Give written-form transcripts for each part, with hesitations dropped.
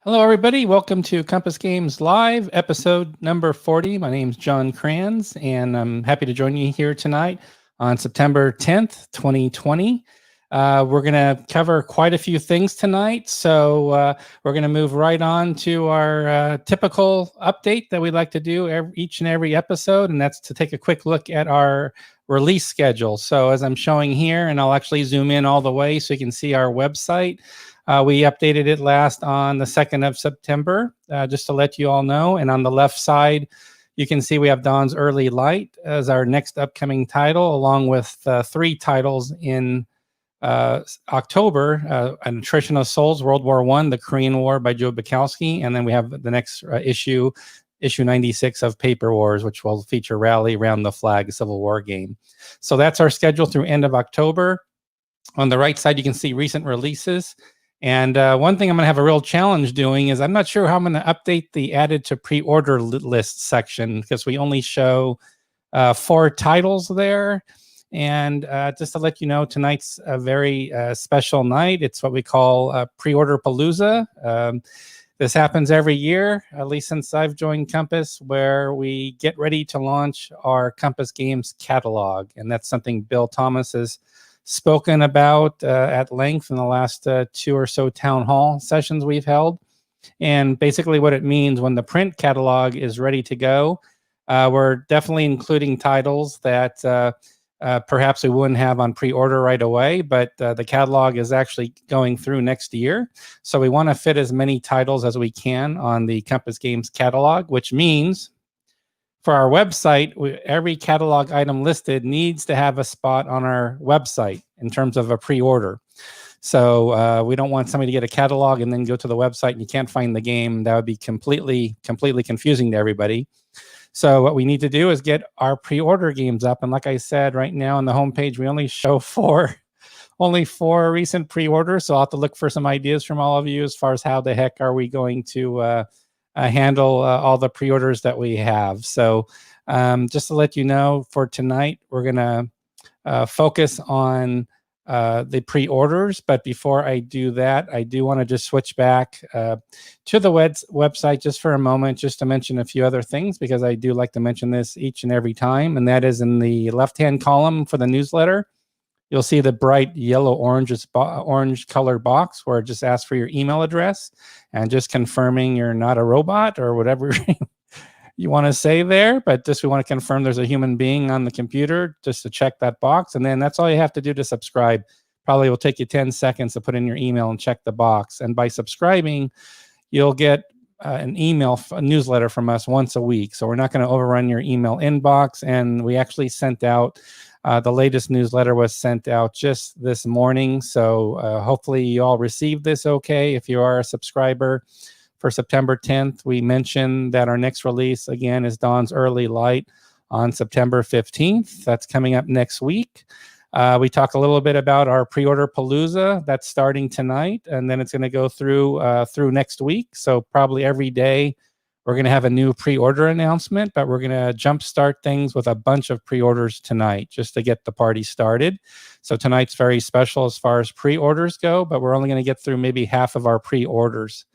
Hello, everybody. Welcome to Compass Games Live, episode number 40. My name's John Kranz, and I'm happy to join you here tonight on September 10th, 2020. We're going to cover quite a few things tonight, so we're going to move right on to our typical update that we like to do each and every episode, and that's to take a quick look at our release schedule. So as I'm showing here, and I'll actually zoom in all the way so you can see our website. We updated it last on the 2nd of September, just to let you all know. And on the left side, you can see we have Dawn's Early Light as our next upcoming title, along with 3 titles in October, An Attrition of Souls, World War I, The Korean War by Joe Bukowski. And then we have the next issue 96 of Paper Wars, which will feature Rally Around the Flag, a Civil War game. So that's our schedule through end of October. On the right side, you can see recent releases. And one thing I'm going to have a real challenge doing is I'm not sure how I'm going to update the added to pre-order list section, because we only show 4 titles there. And just to let you know, tonight's a very special night. It's what we call Pre-Order Palooza. This happens every year, at least since I've joined Compass, where we get ready to launch our Compass Games catalog. And that's something Bill Thomas has spoken about at length in the last 2 or so town hall sessions we've held. And basically what it means when the print catalog is ready to go, we're definitely including titles that perhaps we wouldn't have on pre-order right away, but the catalog is actually going through next year. So we want to fit as many titles as we can on the Compass Games catalog, which means for our website, every catalog item listed needs to have a spot on our website in terms of a pre-order. So we don't want somebody to get a catalog and then go to the website and you can't find the game. That would be completely confusing to everybody. So what we need to do is get our pre-order games up. And like I said, right now on the homepage, we only show 4 recent pre-orders. So I'll have to look for some ideas from all of you as far as how the heck are we going to handle all the pre-orders that we have. So just to let you know, for tonight, we're going to focus on the pre-orders. But before I do that, I do want to just switch back to the website just for a moment, just to mention a few other things, because I do like to mention this each and every time. And that is in the left-hand column for the newsletter. You'll see the bright yellow orange color box where it just asks for your email address and just confirming you're not a robot or whatever you want to say there. But just we want to confirm there's a human being on the computer just to check that box. And then that's all you have to do to subscribe. Probably will take you 10 seconds to put in your email and check the box. And by subscribing, you'll get an email, a newsletter from us once a week. So we're not going to overrun your email inbox. And we actually sent out the latest newsletter was sent out just this morning. So hopefully you all received this okay. If you are a subscriber, for September 10th, we mentioned that our next release, again, is Dawn's Early Light on September 15th. That's coming up next week. We talk a little bit about our Pre-Order Palooza. That's starting tonight, and then it's going to go through next week. So probably every day, we're going to have a new pre-order announcement, but we're going to jumpstart things with a bunch of pre-orders tonight just to get the party started. So tonight's very special as far as pre-orders go, but we're only going to get through maybe half of our pre-orders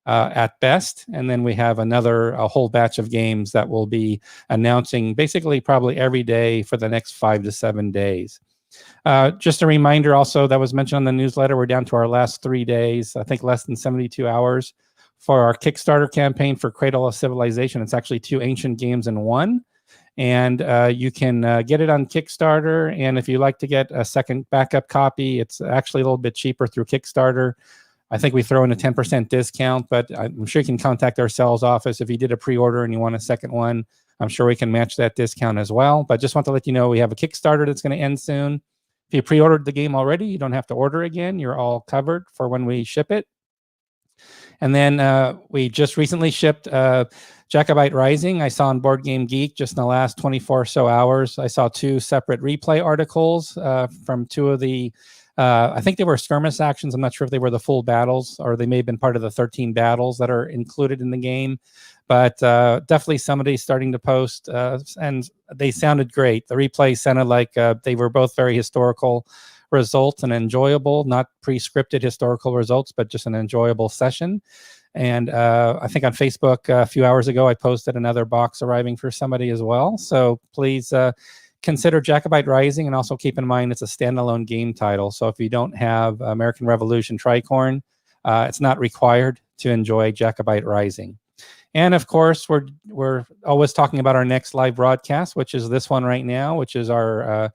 at best. And then we have a whole batch of games that we'll be announcing basically probably every day for the next 5 to 7 days. Just a reminder also that was mentioned on the newsletter, we're down to our last 3 days, I think less than 72 hours. For our Kickstarter campaign for Cradle of Civilization. It's actually 2 ancient games in one. And you can get it on Kickstarter. And if you like to get a second backup copy, it's actually a little bit cheaper through Kickstarter. I think we throw in a 10% discount, but I'm sure you can contact our sales office. If you did a pre-order and you want a second one, I'm sure we can match that discount as well. But just want to let you know we have a Kickstarter that's going to end soon. If you pre-ordered the game already, you don't have to order again. You're all covered for when we ship it. And then we just recently shipped Jacobite Rising. I saw on Board Game Geek just in the last 24 or so hours. I saw 2 separate replay articles from 2 of the, I think they were skirmish actions. I'm not sure if they were the full battles or they may have been part of the 13 battles that are included in the game. But definitely somebody's starting to post, and they sounded great. The replay sounded like they were both very historical results and enjoyable, not pre-scripted historical results, but just an enjoyable session. And I think on Facebook a few hours ago, I posted another box arriving for somebody as well. So please consider Jacobite Rising, and also keep in mind it's a standalone game title. So if you don't have American Revolution Tricorn, it's not required to enjoy Jacobite Rising. And of course, we're always talking about our next live broadcast, which is this one right now, which is our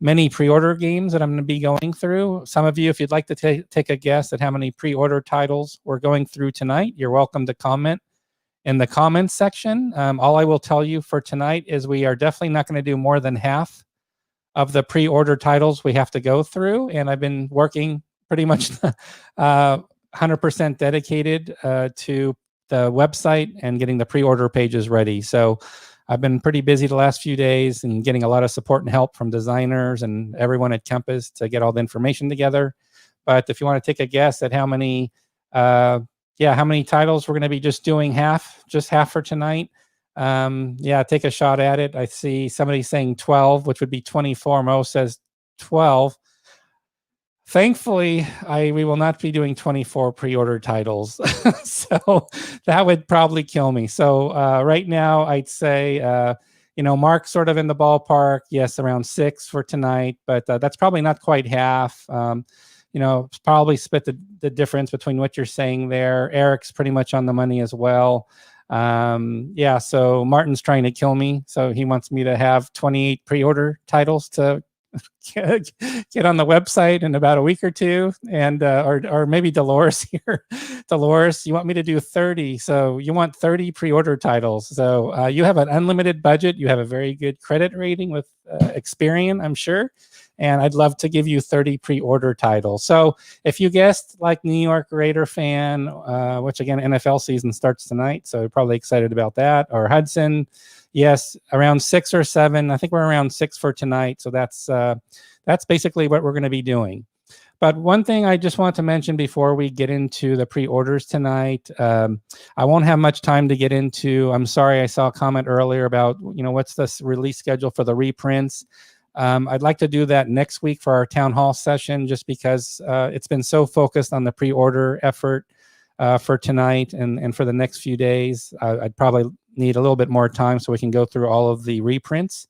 many pre-order games that I'm going to be going through. Some of you, if you'd like to take a guess at how many pre-order titles we're going through tonight, you're welcome to comment in the comments section. All I will tell you for tonight is we are definitely not going to do more than half of the pre-order titles we have to go through. And I've been working pretty much 100% dedicated to the website and getting the pre-order pages ready. So I've been pretty busy the last few days and getting a lot of support and help from designers and everyone at Compass to get all the information together. But if you want to take a guess at how many titles we're going to be just doing half for tonight, take a shot at it. I see somebody saying 12, which would be 24. Mo says 12. Thankfully, we will not be doing 24 pre-order titles, so that would probably kill me. So right now, I'd say, Mark's sort of in the ballpark. Yes, around 6 for tonight, but that's probably not quite half. Probably split the difference between what you're saying there. Eric's pretty much on the money as well. So Martin's trying to kill me. So he wants me to have 28 pre-order titles to get on the website in about a week or two, and or maybe Dolores here. Dolores, you want me to do 30, so you want 30 pre-order titles. So you have an unlimited budget. You have a very good credit rating with Experian, I'm sure, and I'd love to give you 30 pre-order titles. So if you guessed like New York Raider fan, which again, NFL season starts tonight, so you're probably excited about that, or Hudson. Yes, around 6 or 7. I think we're around 6 for tonight. So that's basically what we're going to be doing. But one thing I just want to mention before we get into the pre-orders tonight, I won't have much time to get into. I'm sorry, I saw a comment earlier about, what's the release schedule for the reprints. I'd like to do that next week for our town hall session, just because it's been so focused on the pre-order effort for tonight and for the next few days. I'd probably need a little bit more time so we can go through all of the reprints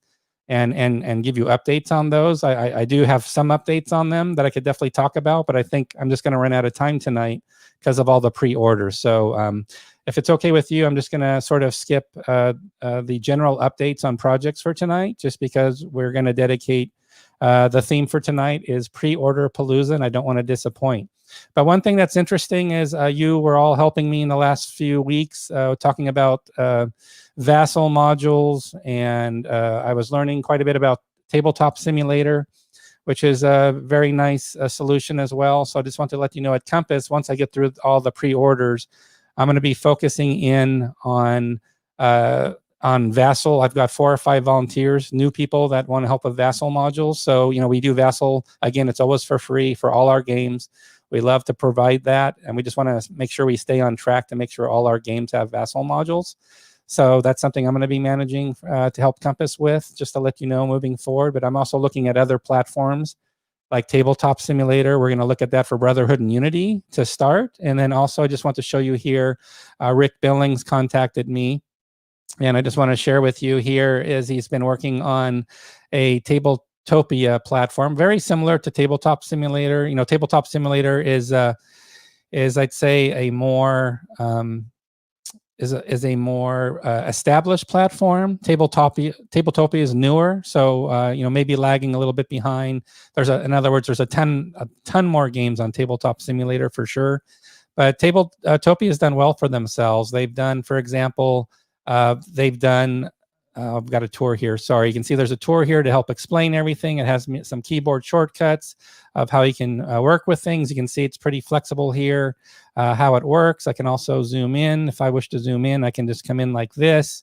and give you updates on those. I do have some updates on them that I could definitely talk about, but I think I'm just going to run out of time tonight because of all the pre-orders. So if it's okay with you, I'm just going to sort of skip the general updates on projects for tonight, just because we're going to dedicate the theme for tonight is pre-order palooza, and I don't want to disappoint. But one thing that's interesting is you were all helping me in the last few weeks talking about Vassal modules, and I was learning quite a bit about Tabletop Simulator, which is a very nice solution as well. So I just want to let you know at Compass, once I get through all the pre-orders, I'm going to be focusing in on Vassal. I've got 4 or 5 volunteers, new people that want to help with Vassal modules. So, we do Vassal. Again, it's always for free for all our games. We love to provide that, and we just want to make sure we stay on track to make sure all our games have Vassal modules. So that's something I'm going to be managing to help Compass with, just to let you know moving forward. But I'm also looking at other platforms like Tabletop Simulator. We're going to look at that for Brotherhood and Unity to start. And then also I just want to show you here, Rick Billings contacted me. And I just want to share with you here is he's been working on a Tabletopia platform, very similar to Tabletop Simulator. Tabletop Simulator is I'd say a more established platform. Tabletopia is newer, so maybe lagging a little bit behind. In other words, there's a ton more games on Tabletop Simulator for sure. But Tabletopia has done well for themselves. They've done, for example, I've got a tour here. Sorry, you can see there's a tour here to help explain everything. It has some keyboard shortcuts of how you can work with things. You can see it's pretty flexible here, how it works. I can also zoom in. If I wish to zoom in, I can just come in like this,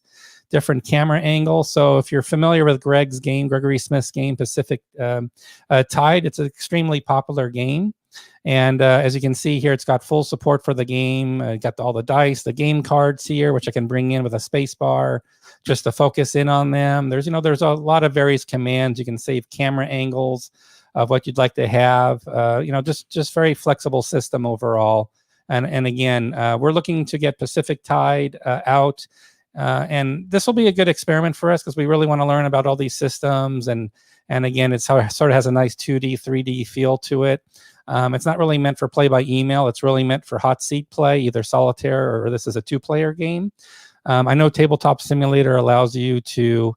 different camera angle. So if you're familiar with Gregory Smith's game, Pacific Tide, it's an extremely popular game. And as you can see here, it's got full support for the game. Got all the dice, the game cards here, which I can bring in with a space bar just to focus in on them. There's a lot of various commands. You can save camera angles of what you'd like to have. Just very flexible system overall. And again, we're looking to get Pacific Tide out. And this will be a good experiment for us because we really want to learn about all these systems. And again, it's how it sort of has a nice 2D, 3D feel to it. It's not really meant for play by email. It's really meant for hot seat play, either solitaire or this is a 2-player game. I know Tabletop Simulator allows you to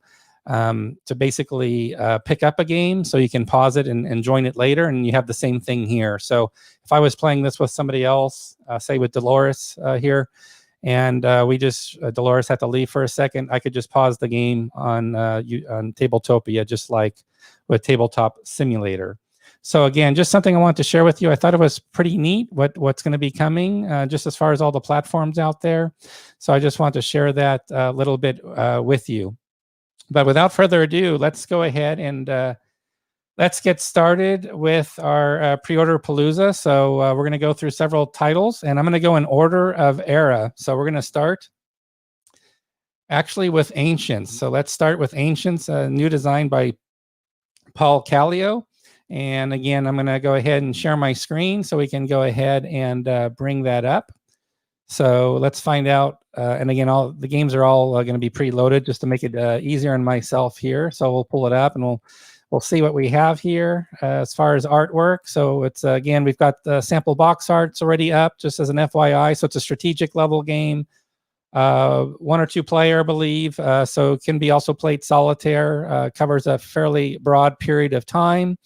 basically pick up a game so you can pause it and join it later, and you have the same thing here. So if I was playing this with somebody else, say with Dolores here, and Dolores had to leave for a second, I could just pause the game on Tabletopia, just like with Tabletop Simulator. So again, just something I want to share with you. I thought it was pretty neat what's going to be coming, just as far as all the platforms out there. So I just want to share that a little bit with you. But without further ado, let's go ahead and let's get started with our pre-order palooza. So we're going to go through several titles, and I'm going to go in order of era. So we're going to start actually with Ancients. So let's start with Ancients, a new design by Paul Callio. And again, I'm going to go ahead and share my screen so we can go ahead and bring that up. So let's find out. And again, all the games are all going to be preloaded just to make it easier on myself here. So we'll pull it up and we'll see what we have here as far as artwork. So it's again, we've got the sample box arts already up just as an FYI. So it's a strategic level game, 1 or 2 player, I believe. So it can be also played solitaire. Covers a fairly broad period of time.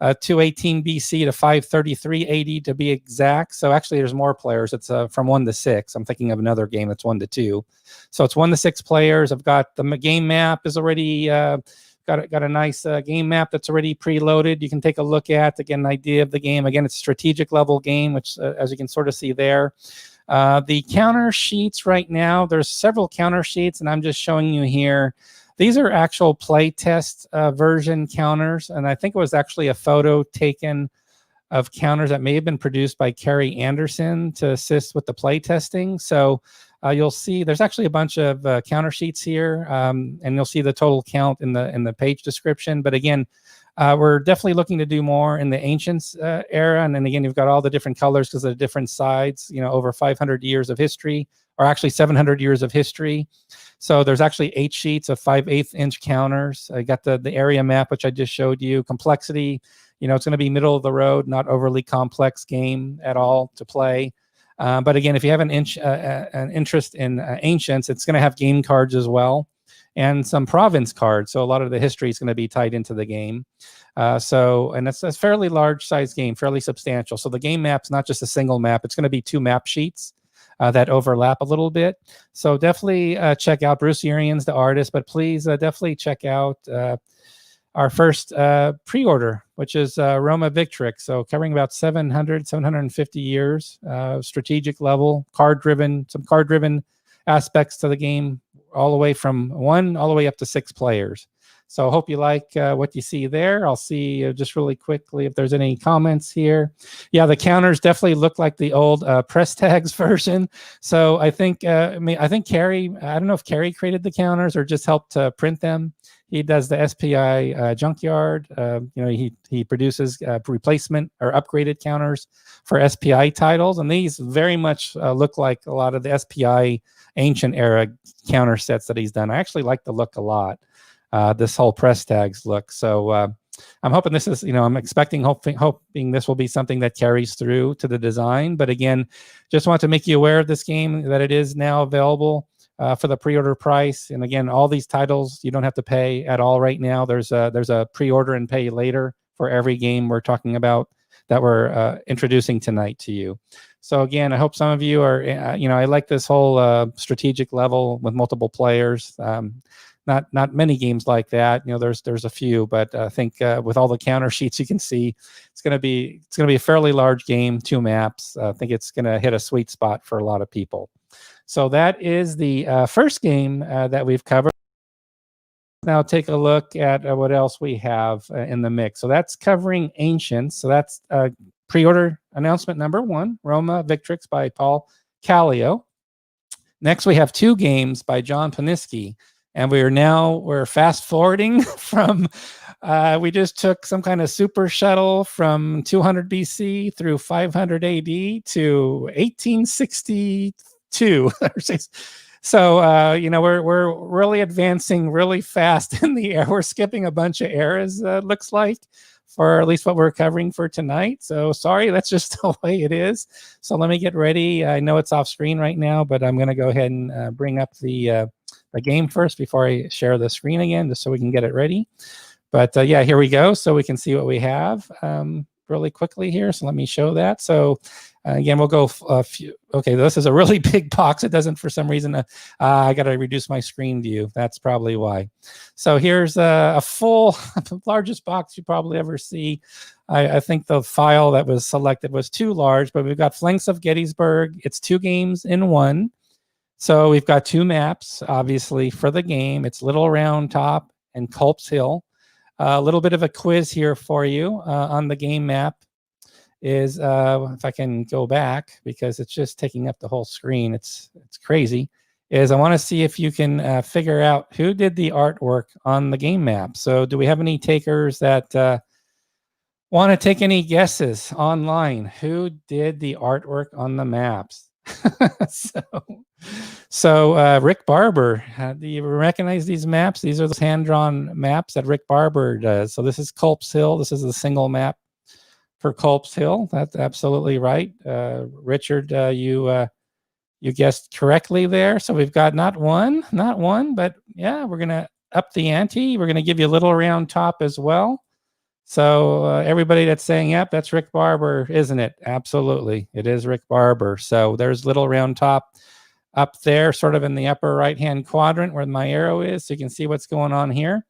218 BC to 533 AD to be exact. So actually there's more players. It's from 1 to 6. I'm thinking of another game that's 1 to 2. So it's 1 to 6 players. I've got the game map is already got a nice game map that's already preloaded. You can take a look at, again, an idea of the game. Again, it's a strategic level game, which as you can sort of see there. The counter sheets right now, there's several counter sheets, and I'm just showing you here. These are actual play test version counters, and I think it was actually a photo taken of counters that may have been produced by Carrie Anderson to assist with the play testing. So you'll see there's actually a bunch of counter sheets here, and you'll see the total count in the page description. But again, we're definitely looking to do more in the Ancients era, and then again, you've got all the different colors because of the different sides. You know, over 500 years of history, or actually 700 years of history. So there's actually 8 sheets of 5/8 inch counters. I got the area map, which I just showed you. Complexity, you know, it's going to be middle of the road, not overly complex game at all to play. But again, if you have an interest in Ancients, it's going to have game cards as well, and some province cards. So a lot of the history is going to be tied into the game. And it's a fairly large size game, fairly substantial. So the game map's not just a single map. It's going to be 2 map sheets that overlap a little bit. So definitely check out Bruce Urian's the artist, but please definitely check out our first pre-order, which is Roma Victrix. So covering about 750 years, strategic level, some card-driven aspects to the game, all the way from 1 all the way up to 6 players. So I hope you like what you see there. I'll see just really quickly if there's any comments here. Yeah, the counters definitely look like the old press tags version. So I think Carrie, I don't know if Carrie created the counters or just helped to print them. He does the SPI junkyard. You know, he produces replacement or upgraded counters for SPI titles, and these very much look like a lot of the SPI ancient era counter sets that he's done. I actually like the look a lot. This whole press tags look. So I'm hoping this is, you know, I'm expecting, hoping this will be something that carries through to the design. But again, just want to make you aware of this game, that it is now available for the pre-order price. And again, all these titles, you don't have to pay at all right now. There's a pre-order and pay later for every game we're talking about that we're introducing tonight to you. So again, I hope some of you are, you know, I like this whole strategic level with multiple players. Not many games like that. You know, there's a few, but I think with all the counter sheets you can see, it's gonna be a fairly large game, 2 maps. I think it's gonna hit a sweet spot for a lot of people. So that is the first game that we've covered. Now take a look at what else we have in the mix. So that's covering Ancients. So that's pre-order announcement number 1, Roma Victrix by Paul Callio. Next, we have 2 games by John Paniski. And we're fast forwarding from We just took some kind of super shuttle from 200 BC through 500 AD to 1862. So, we're really advancing really fast in the air. We're skipping a bunch of eras, looks like, for at least what we're covering for tonight. So sorry, that's just the way it is. So let me get ready. I know it's off screen right now, but I'm going to go ahead and bring up the game first before I share the screen again, just so we can get it ready. But yeah, here we go. So we can see what we have really quickly here. So let me show that. So again, we'll go a few. Okay, this is a really big box. It doesn't, for some reason, I got to reduce my screen view. That's probably why. So here's a full, largest box you probably ever see. I think the file that was selected was too large, but we've got Flanks of Gettysburg. It's 2 games in 1. So we've got 2 maps, obviously, for the game. It's Little Round Top and Culp's Hill. A little bit of a quiz here for you on the game map is, if I can go back, because it's just taking up the whole screen. It's crazy. Is I want to see if you can figure out who did the artwork on the game map. So do we have any takers that want to take any guesses online? Who did the artwork on the maps? So Rick Barber, do you recognize these maps? These are the hand-drawn maps that Rick Barber does. So this is Culp's Hill. This is the single map for Culp's Hill. That's absolutely right. Richard, you guessed correctly there. So we've got not one, but yeah, we're going to up the ante. We're going to give you a Little Round Top as well. So everybody that's saying, yep, that's Rick Barber, isn't it? Absolutely. It is Rick Barber. So there's Little Round Top up there, sort of in the upper right-hand quadrant where my arrow is. So you can see what's going on here.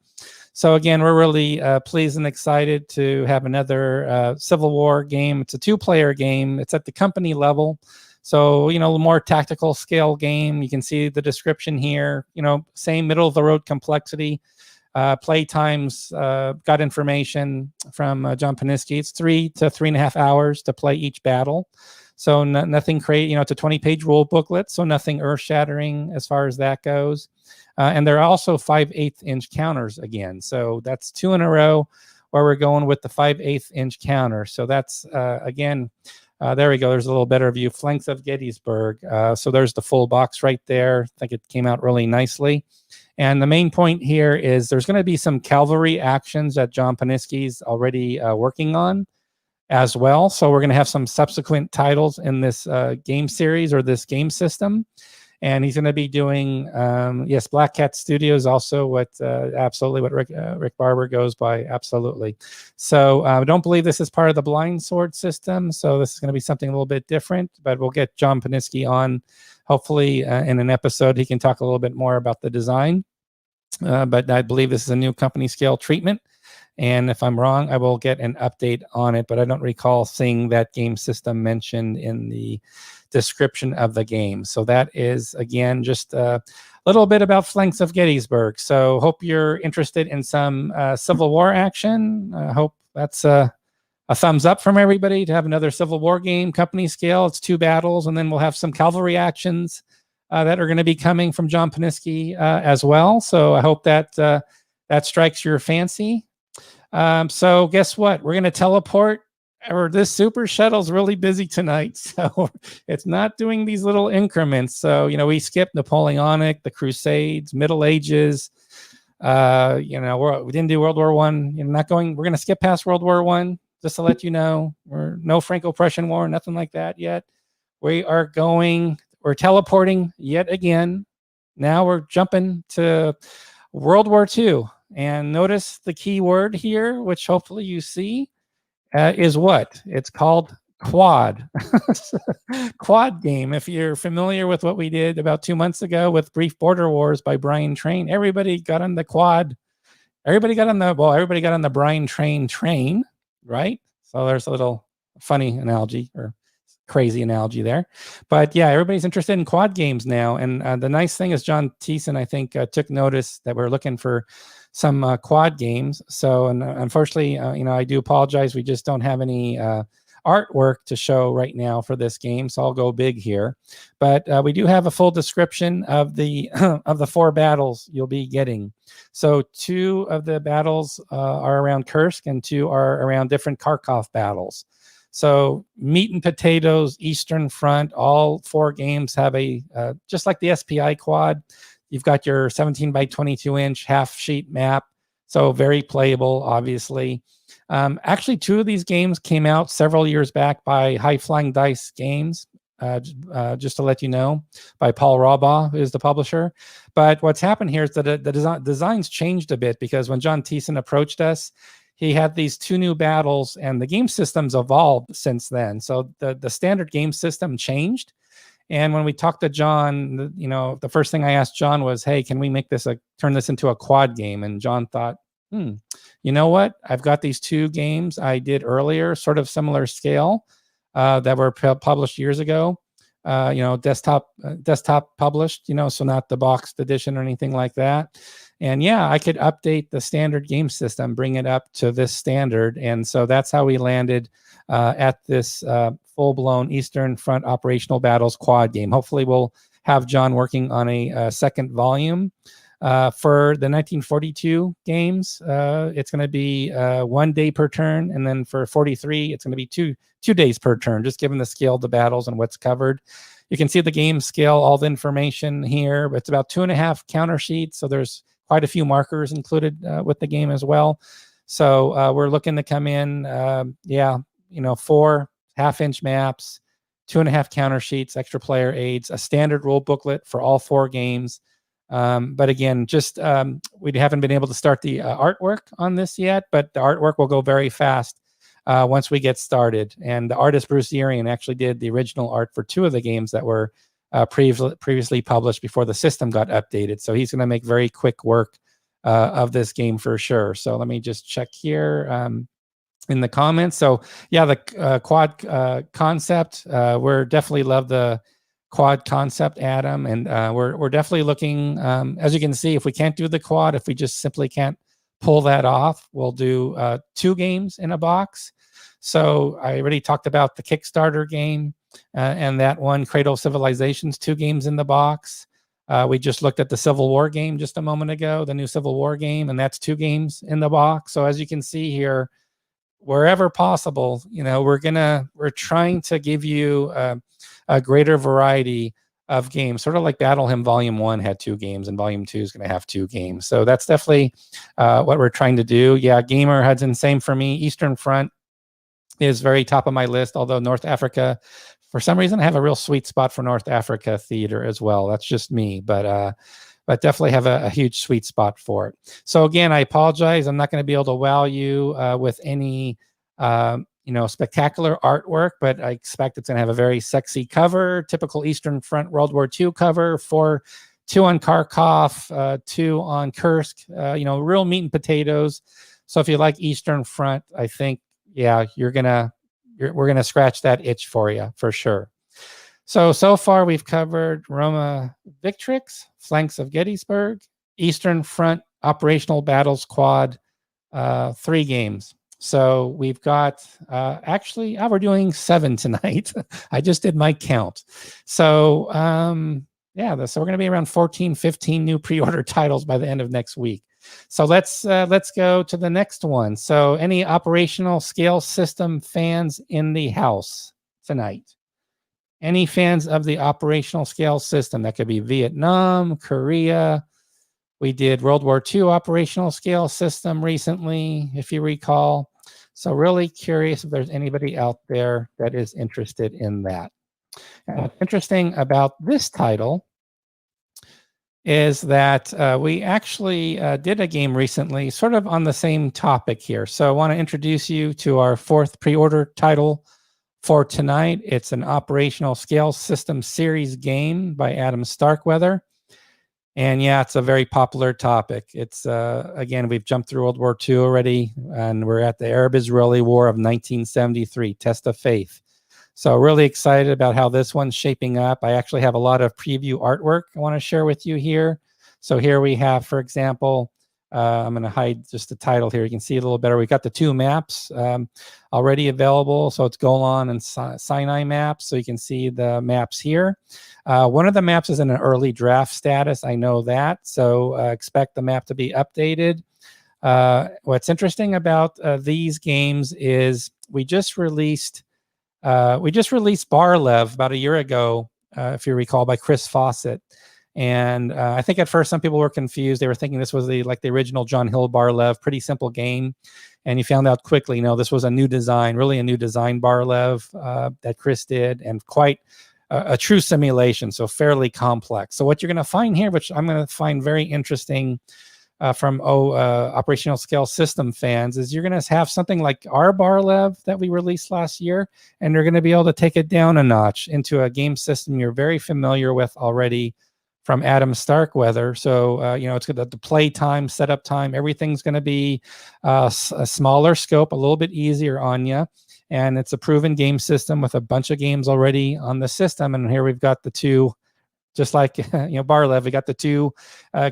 So again, we're really pleased and excited to have another Civil War game. It's a 2-player game. It's at the company level. So, more tactical scale game. You can see the description here, same middle of the road complexity. Play times, got information from John Paniski. It's 3 to 3.5 hours to play each battle. So nothing crazy, it's a 20-page rule booklet, so nothing earth-shattering as far as that goes. And there are also 5/8" counters again. So that's 2 in a row where we're going with the 5/8" counter. So that's, again, there we go. There's a little better view. Flanks of Gettysburg. So there's the full box right there. I think it came out really nicely. And the main point here is there's going to be some cavalry actions that John Paniski's already working on as well. So we're going to have some subsequent titles in this game series or this game system. And he's going to be doing, yes, Black Cat Studios, also what absolutely what Rick Barber goes by, absolutely. So I don't believe this is part of the Blind Sword system. So this is going to be something a little bit different, but we'll get John Paniski on, hopefully in an episode. He can talk a little bit more about the design. But I believe this is a new company scale treatment. And if I'm wrong, I will get an update on it, but I don't recall seeing that game system mentioned in the description of the game. So that is, again, just a little bit about Flanks of Gettysburg. So hope you're interested in some Civil War action. I hope that's a thumbs up from everybody to have another Civil War game, company scale. It's 2 battles, and then we'll have some cavalry actions that are going to be coming from John Paniski as well. So I hope that that strikes your fancy. So guess what? We're going to teleport, or this super shuttle's really busy tonight. So it's not doing these little increments. So, we skipped Napoleonic, the Crusades, Middle Ages. We didn't do World War I. We're going to skip past World War I, just to let you know. We're no Franco-Prussian War, nothing like that yet. We're teleporting yet again. Now we're jumping to World War II. And notice the key word here, which hopefully you see, is what? It's called quad. Quad game. If you're familiar with what we did about 2 months ago with Brief Border Wars by Brian Train, everybody got on the quad. Everybody got on the Brian train, right? So there's a little funny analogy or crazy analogy there. But yeah, everybody's interested in quad games now. And the nice thing is John Thiessen, I think, took notice that we're looking for some quad games. So, and unfortunately, I do apologize. We just don't have any artwork to show right now for this game, so I'll go big here. But we do have a full description of the of the 4 battles you'll be getting. So 2 of the battles are around Kursk, and 2 are around different Kharkov battles. So meat and potatoes, Eastern Front, all 4 games have a, just like the SPI quad, you've got your 17 by 22 inch half sheet map. So very playable, obviously. Actually, 2 of these games came out several years back by High Flying Dice Games, just to let you know, by Paul Rawbaugh, who is the publisher. But what's happened here is that the designs changed a bit, because when John Thiessen approached us, he had these 2 new battles, and the game system's evolved since then. So the standard game system changed. And when we talked to John, you know, the first thing I asked John was, hey, can we make this turn this into a quad game? And John thought, you know what? I've got these 2 games I did earlier, sort of similar scale, that were published years ago. You know, desktop published, you know, so not the boxed edition or anything like that. And yeah, I could update the standard game system, bring it up to this standard. And so that's how we landed at this full-blown Eastern Front Operational Battles quad game. Hopefully we'll have John working on a second volume. For the 1942 games, it's going to be 1 day per turn. And then for 43, it's going to be two days per turn, just given the scale of the battles and what's covered. You can see the game scale, all the information here. It's about 2.5 counter sheets. So there's quite a few markers included with the game as well. So we're looking to come in, 4 half-inch maps, 2.5 counter sheets, extra player aids, a standard rule booklet for all 4 games. But again, just we haven't been able to start the artwork on this yet, but the artwork will go very fast once we get started. And the artist Bruce Yerian actually did the original art for 2 of the games that were previously published before the system got updated. So he's going to make very quick work of this game for sure. So let me just check here in the comments. So yeah, the quad concept, we're definitely love the quad concept, Adam, and we're definitely looking, as you can see, if we can't do the quad, if we just simply can't pull that off, we'll do 2 games in a box. So I already talked about the Kickstarter game and that one, Cradle of Civilizations, 2 games in the box. We just looked at the Civil War game just a moment ago, the new Civil War game, and that's 2 games in the box. So as you can see here, wherever possible, you know, we're trying to give you a greater variety of games, sort of like Battle Hymn Volume 1 had 2 games, and Volume 2 is going to have 2 games. So that's definitely what we're trying to do. Yeah, Gamer Hudson, same for me. Eastern Front is very top of my list, although North Africa, for some reason, I have a real sweet spot for North Africa theater as well. That's just me, but definitely have a huge sweet spot for it. So again, I apologize. I'm not going to be able to wow you with any spectacular artwork, but I expect it's going to have a very sexy cover, typical Eastern Front World War II cover, 2 on Kharkov, 2 on Kursk, real meat and potatoes. So if you like Eastern Front, I think, yeah, we're gonna scratch that itch for you for sure. So far we've covered Roma Victrix, Flanks of Gettysburg, Eastern Front Operational Battles Quad, 3 games. So we've got, we're doing 7 tonight. I just did my count. So so we're going to be around 14, 15 new pre-order titles by the end of next week. So let's go to the next one. So any operational scale system fans in the house tonight? Any fans of the operational scale system? That could be Vietnam, Korea. We did World War II operational scale system recently, if you recall. So really curious if there's anybody out there that is interested in that. And what's interesting about this title is that we actually did a game recently sort of on the same topic here. So I want to introduce you to our 4th pre-order title for tonight. It's an operational scale system series game by Adam Starkweather. And yeah, it's a very popular topic. It's, again, we've jumped through World War II already, and we're at the Arab-Israeli War of 1973, Test of Faith. So really excited about how this one's shaping up. I actually have a lot of preview artwork I want to share with you here. So here we have, for example, I'm going to hide just the title here. You can see it a little better. We got the 2 maps already available. So it's Golan and Sinai maps. So you can see the maps here. One of the maps is in an early draft status. I know that. So expect the map to be updated. What's interesting about these games is we just released Barlev about a year ago, if you recall, by Chris Fawcett. And I think at first some people were confused. They were thinking this was the original John Hill Barlev, pretty simple game. And you found out quickly, no, this was a new design, really a new design Barlev that Chris did, and quite a true simulation, so fairly complex. So what you're going to find here, which I'm going to find very interesting from operational scale system fans, is you're going to have something like our Barlev that we released last year, and you're going to be able to take it down a notch into a game system you're very familiar with already from Adam Starkweather. So, it's going to, the play time, setup time, everything's going to be a smaller scope, a little bit easier on you. And it's a proven game system with a bunch of games already on the system. And here we've got the 2, just like, Barlev, we got the 2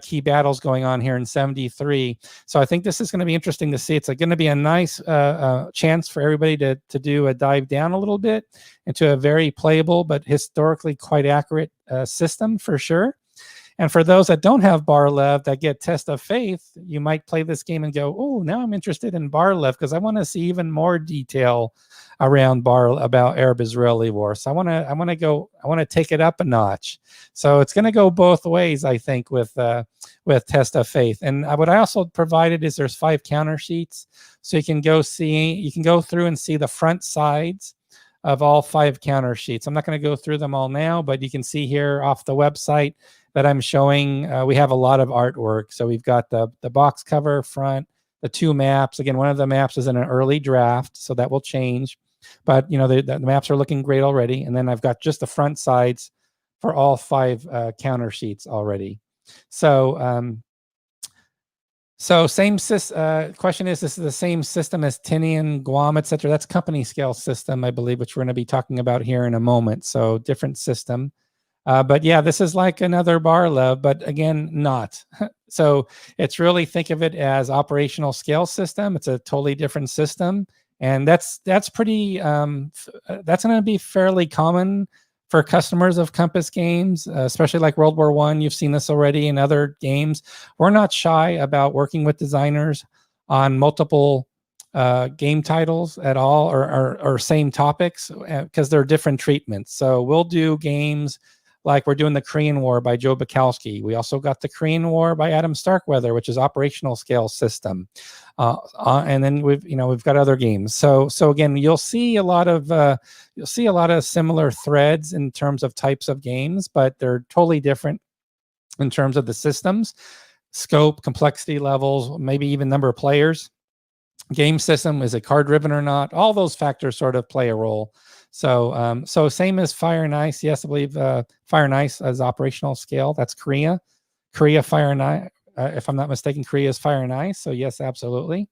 key battles going on here in 73. So I think this is going to be interesting to see. It's going to be a nice chance for everybody to do a dive down a little bit into a very playable, but historically quite accurate system for sure. And for those that don't have Barlev, that get Test of Faith, you might play this game and go, oh, now I'm interested in Barlev because I want to see even more detail around about Arab-Israeli war. So I want to take it up a notch. So it's going to go both ways, I think, with Test of Faith. And what I also provided is there's 5 counter sheets, so you can go through and see the front sides of all 5 counter sheets. I'm not going to go through them all now, but you can see here off the website that I'm showing, we have a lot of artwork. So we've got the box cover front, the 2 maps. Again, one of the maps is in an early draft, so that will change. But the maps are looking great already. And then I've got just the front sides for all 5 counter sheets already. So same question is, this is the same system as Tinian, Guam, etc. That's company scale system, I believe, which we're going to be talking about here in a moment. So different system. But yeah, this is like another Barlev, but again, not. So it's really, think of it as operational scale system. It's a totally different system. And that's pretty, that's going to be fairly common for customers of Compass games, especially like World War I. You've seen this already in other games. We're not shy about working with designers on multiple game titles at all, or same topics, because they're different treatments. So we'll do games like we're doing the Korean War by Joe Bukowski. We also got the Korean War by Adam Starkweather, which is operational scale system. And then we've got other games. So again, you'll see a lot of similar threads in terms of types of games, but they're totally different in terms of the systems, scope, complexity levels, maybe even number of players. Game system, is it card driven or not? All those factors sort of play a role. So same as Fire and Ice. Yes, I believe Fire and Ice as operational scale. That's Korea, Fire and Ice. If I'm not mistaken, Korea is Fire and Ice. So yes, absolutely.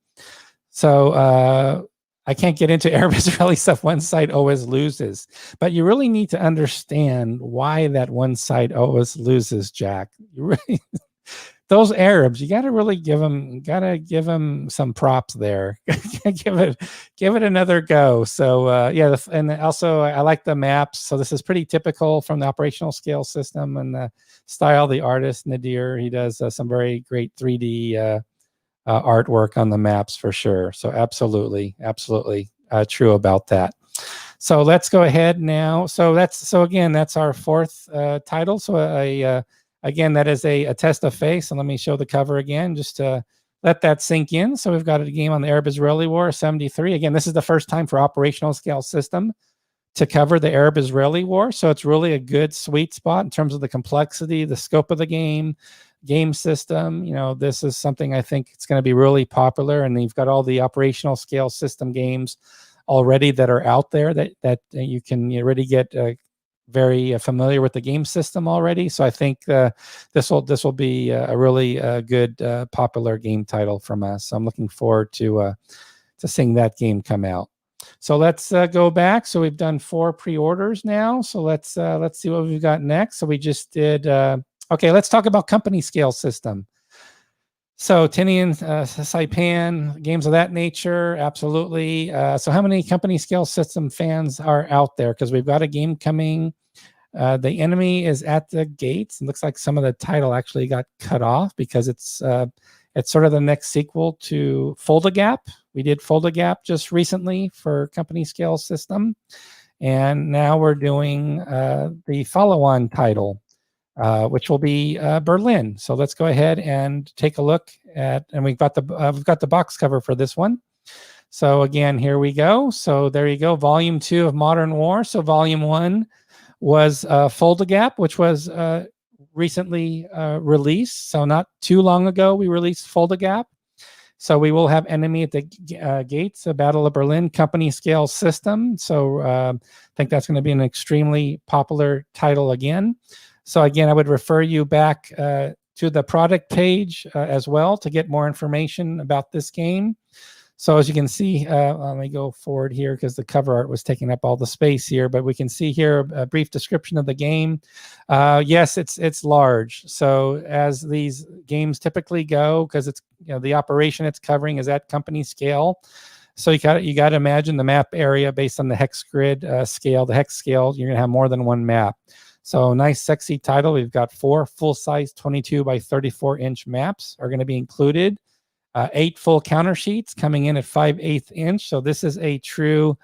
So I can't get into Arab-Israeli stuff. One side always loses, but you really need to understand why that one side always loses, Jack. You really, those Arabs, you got to really give them some props there. give it another go. So yeah, and also I like the maps. So this is pretty typical from the operational scale system and the style. The artist Nadir, he does some very great 3D artwork on the maps for sure. So absolutely true about that. So let's go ahead now. So again, that's our 4th title. So again, that is a Test of Faith. So let me show the cover again, just to let that sink in. So we've got a game on the Arab-Israeli War, 73. Again, this is the first time for operational scale system to cover the Arab-Israeli War. So it's really a good sweet spot in terms of the complexity, the scope of the game system. This is something I think it's going to be really popular. And you've got all the operational scale system games already that are out there that you can already get very familiar with the game system already. So I think this will be a really good popular game title from us. So I'm looking forward to seeing that game come out. So let's go back. So we've done 4 pre-orders now. So let's see what we've got next. So we just did okay, let's talk about company scale system. So Tinian, Saipan, games of that nature, absolutely. So how many company scale system fans are out there? Because we've got a game coming. The enemy is at the gates. It looks like some of the title actually got cut off because it's sort of the next sequel to Fold a Gap. We did Fold a Gap just recently for company scale system, and now we're doing the follow-on title, which will be Berlin. So let's go ahead and take a look at, and we've got the box cover for this one. So again, here we go. So there you go, Volume 2 of Modern War. So Volume 1 was Fold a Gap, which was recently released. So not too long ago, we released Fold a Gap. So we will have Enemy at the Gates, a Battle of Berlin company scale system. So I think that's going to be an extremely popular title again. So again, I would refer you back to the product page as well to get more information about this game. So as you can see, let me go forward here because the cover art was taking up all the space here, but we can see here a brief description of the game. Yes, it's large. So as these games typically go, because it's, you know, the operation it's covering is at company scale. So you got to imagine the map area based on the hex grid scale. The hex scale, you're going to have more than one map. So nice, sexy title. We've got 4 full-size 22 by 34-inch maps are going to be included. 8 full counter sheets coming in at 5/8 inch. So this is a true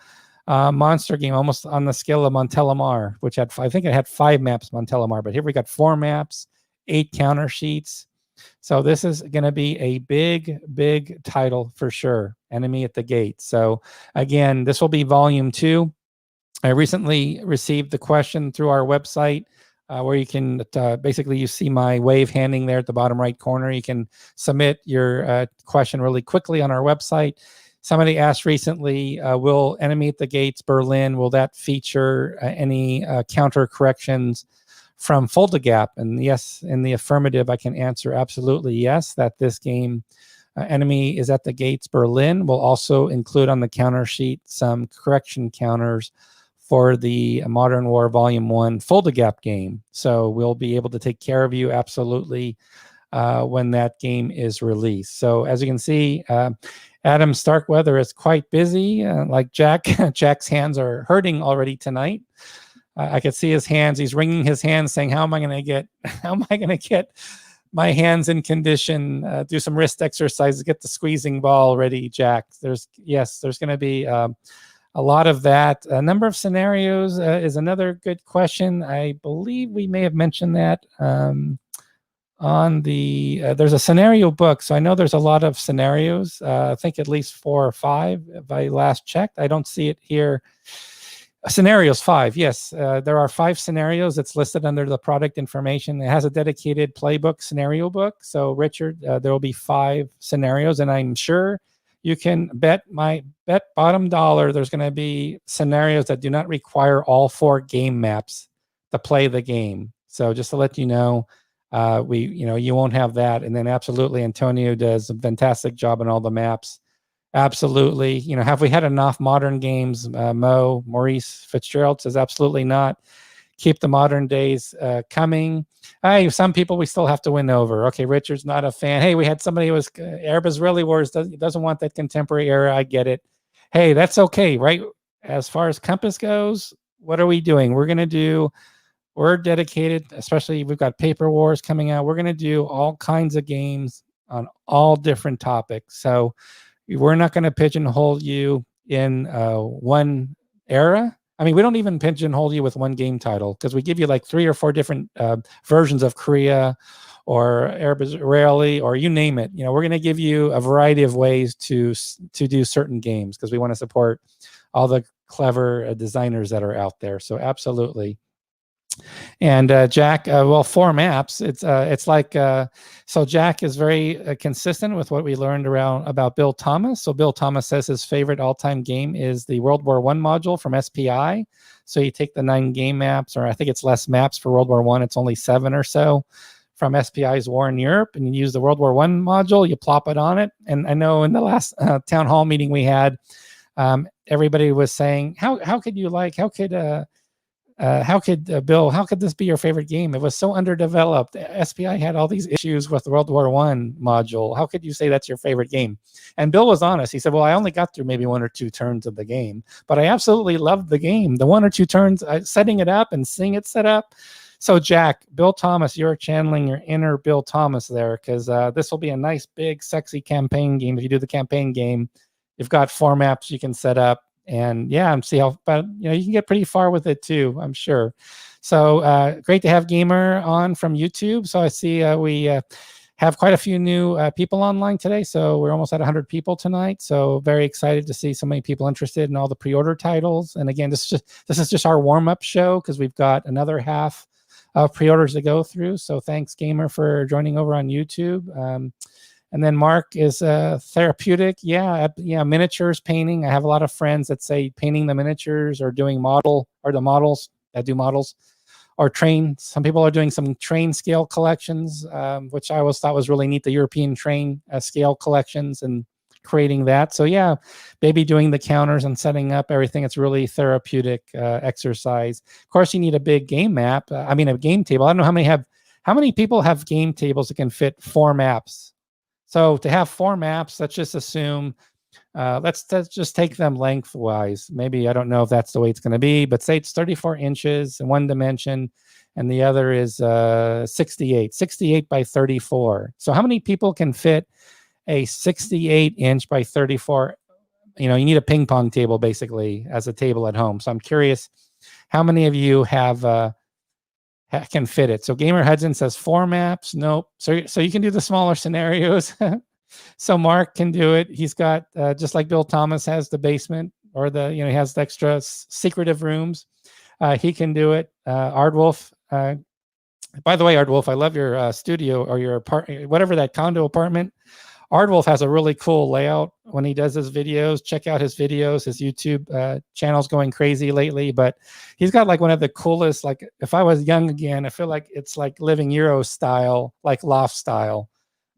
monster game, almost on the scale of Montelimar, which had, I think it had 5 maps, Montelimar, but here we got 4 maps, 8 counter sheets. So this is going to be a big title for sure. Enemy at the Gate. So again, this will be Volume 2. I recently received the question through our website where you can basically, you see my wave handing there at the bottom right corner. You can submit your question really quickly on our website. Somebody asked recently, will Enemy at the Gates Berlin, will that feature any counter corrections from Fold a Gap? And yes, in the affirmative, I can answer absolutely yes, that this game, Enemy is at the Gates Berlin, will also include on the counter sheet some correction counters for the Modern War Volume 1 Fold a Gap game. So we'll be able to take care of you absolutely when that game is released. So as you can see, Adam Starkweather is quite busy. Like Jack, Jack's hands are hurting already tonight. I could see his hands. He's wringing his hands saying, how am I going to get my hands in condition, do some wrist exercises, get the squeezing ball ready, Jack. There's going to be a lot of that. A number of scenarios is another good question. I believe we may have mentioned that on the, there's a scenario book. So I know there's a lot of scenarios. I think at least 4 or 5 if I last checked. I don't see it here. Scenarios 5, yes. There are 5 scenarios. It's listed under the product information. It has a dedicated playbook, scenario book. So Richard, there will be 5 scenarios, and I'm sure you can bet bottom dollar there's going to be scenarios that do not require all 4 game maps to play the game. So just to let you know, you won't have that. And then absolutely, Antonio does a fantastic job on all the maps. Absolutely. Have we had enough modern games? Maurice Fitzgerald says absolutely not. Keep the modern days coming. Hey, some people we still have to win over. Okay, Richard's not a fan. Hey, we had somebody who was Arab Israeli Wars, doesn't want that contemporary era. I get it. Hey, that's okay, right? As far as Compass goes, what are we doing? We're dedicated, especially we've got Paper Wars coming out. We're going to do all kinds of games on all different topics. So we're not going to pigeonhole you in one era. I mean, we don't even pigeonhole you with one game title because we give you like 3 or 4 different versions of Korea or Arab Israeli or you name it. We're going to give you a variety of ways to do certain games because we want to support all the clever designers that are out there. So absolutely. And Jack, 4 maps. It's like so. Jack is very consistent with what we learned about Bill Thomas. So Bill Thomas says his favorite all-time game is the World War I module from SPI. So you take the 9 game maps, or I think it's less maps for World War I. It's only 7 or so from SPI's War in Europe, and you use the World War I module. You plop it on it. And I know in the last town hall meeting we had, everybody was saying, how could Bill, how could this be your favorite game? It was so underdeveloped. SPI had all these issues with the World War I module. How could you say that's your favorite game? And Bill was honest. He said, well, I only got through maybe 1 or 2 turns of the game, but I absolutely loved the game. The 1 or 2 turns, setting it up and seeing it set up. So Jack, Bill Thomas, you're channeling your inner Bill Thomas there, because this will be a nice, big, sexy campaign game. If you do the campaign game, you've got 4 maps you can set up. And yeah, and see how, but you can get pretty far with it too, I'm sure. So great to have Gamer on from YouTube. So I see we have quite a few new people online today. So we're almost at 100 people tonight. So very excited to see so many people interested in all the pre-order titles. And again, this is just our warm-up show, because we've got another half of pre-orders to go through. So thanks, Gamer, for joining over on YouTube. And then Mark is therapeutic. Yeah, miniatures painting. I have a lot of friends that say painting the miniatures or doing models that do models, or train. Some people are doing some train scale collections, which I always thought was really neat, the European train scale collections and creating that. So yeah, maybe doing the counters and setting up everything. It's really therapeutic exercise. Of course, you need a big game map. A game table. I don't know how many people have game tables that can fit 4 maps. So to have 4 maps, let's just assume, let's just take them lengthwise. Maybe, I don't know if that's the way it's going to be, but say it's 34 inches in one dimension, and the other is 68 by 34. So how many people can fit a 68 inch by 34? You need a ping pong table basically as a table at home. So I'm curious, how many of you have can fit it? So Gamer Hudson says 4 maps. Nope. So you can do the smaller scenarios. So Mark can do it. He's got just like Bill Thomas has the basement, or he has the extra secretive rooms. He can do it. Ardwolf. By the way, Ardwolf, I love your studio, or your apartment, whatever, that condo apartment. Ardwolf has a really cool layout when he does his videos. Check out his videos. His YouTube channel's going crazy lately, but he's got like one of the coolest, like if I was young again, I feel like it's like living Euro style, like loft style.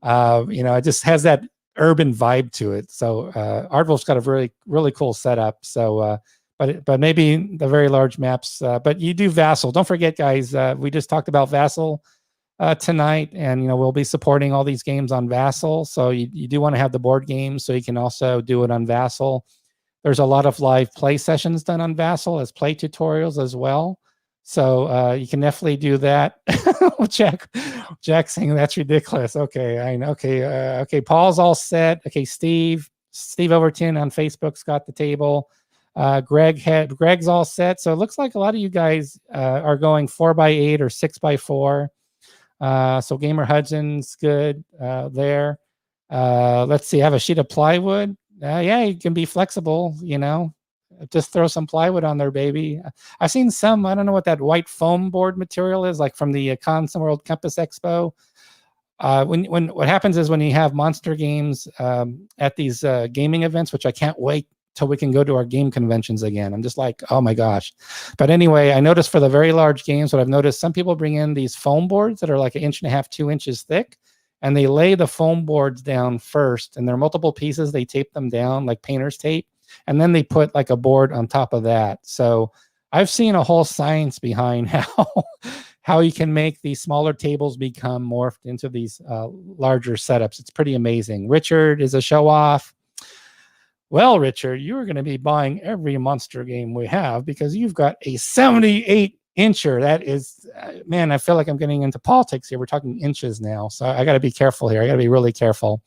It just has that urban vibe to it. So Ardwolf's got a really, really cool setup. So, but maybe the very large maps, but you do Vassal. Don't forget, guys, we just talked about Vassal tonight, and we'll be supporting all these games on Vassal. So you do want to have the board games, so you can also do it on Vassal. There's a lot of live play sessions done on Vassal as play tutorials as well. So you can definitely do that. Jack saying that's ridiculous. Okay, I know. Okay, Paul's all set. Okay, Steve Overton on Facebook's got the table. Greg's all set. So it looks like a lot of you guys are going 4x8 or 6x4. So Gamer Hudson's good there. Let's see, I have a sheet of plywood. Yeah, you can be flexible, just throw some plywood on there, baby. I've seen some, I don't know what that white foam board material is, like from the Console World Compass Expo. When what happens is when you have monster games at these gaming events, which I can't wait till we can go to our game conventions again. I'm just like, oh my gosh. But anyway, I noticed for the very large games, what I've noticed, some people bring in these foam boards that are like 1.5 inches, 2 inches thick, and they lay the foam boards down first, and they're multiple pieces. They tape them down like painter's tape, and then they put like a board on top of that. So I've seen a whole science behind how you can make these smaller tables become morphed into these larger setups. It's pretty amazing. Richard is a show off. Well, Richard, you're going to be buying every monster game we have because you've got a 78-incher. That is, man, I feel like I'm getting into politics here. We're talking inches now. So I got to be careful here. I got to be really careful.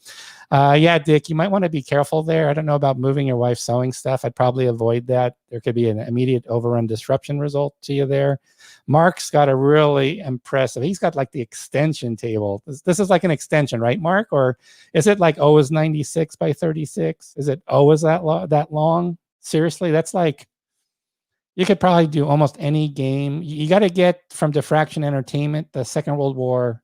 Yeah, Dick, you might want to be careful there. I don't know about moving your wife's sewing stuff. I'd probably avoid that. There could be an immediate overrun disruption result to you there. Mark's got a really impressive, he's got like the extension table. This is like an extension, right, Mark? Or is it like O is 96 by 36? Is it O is that long? Seriously, that's like, you could probably do almost any game. You got to get from Diffraction Entertainment, the Second World War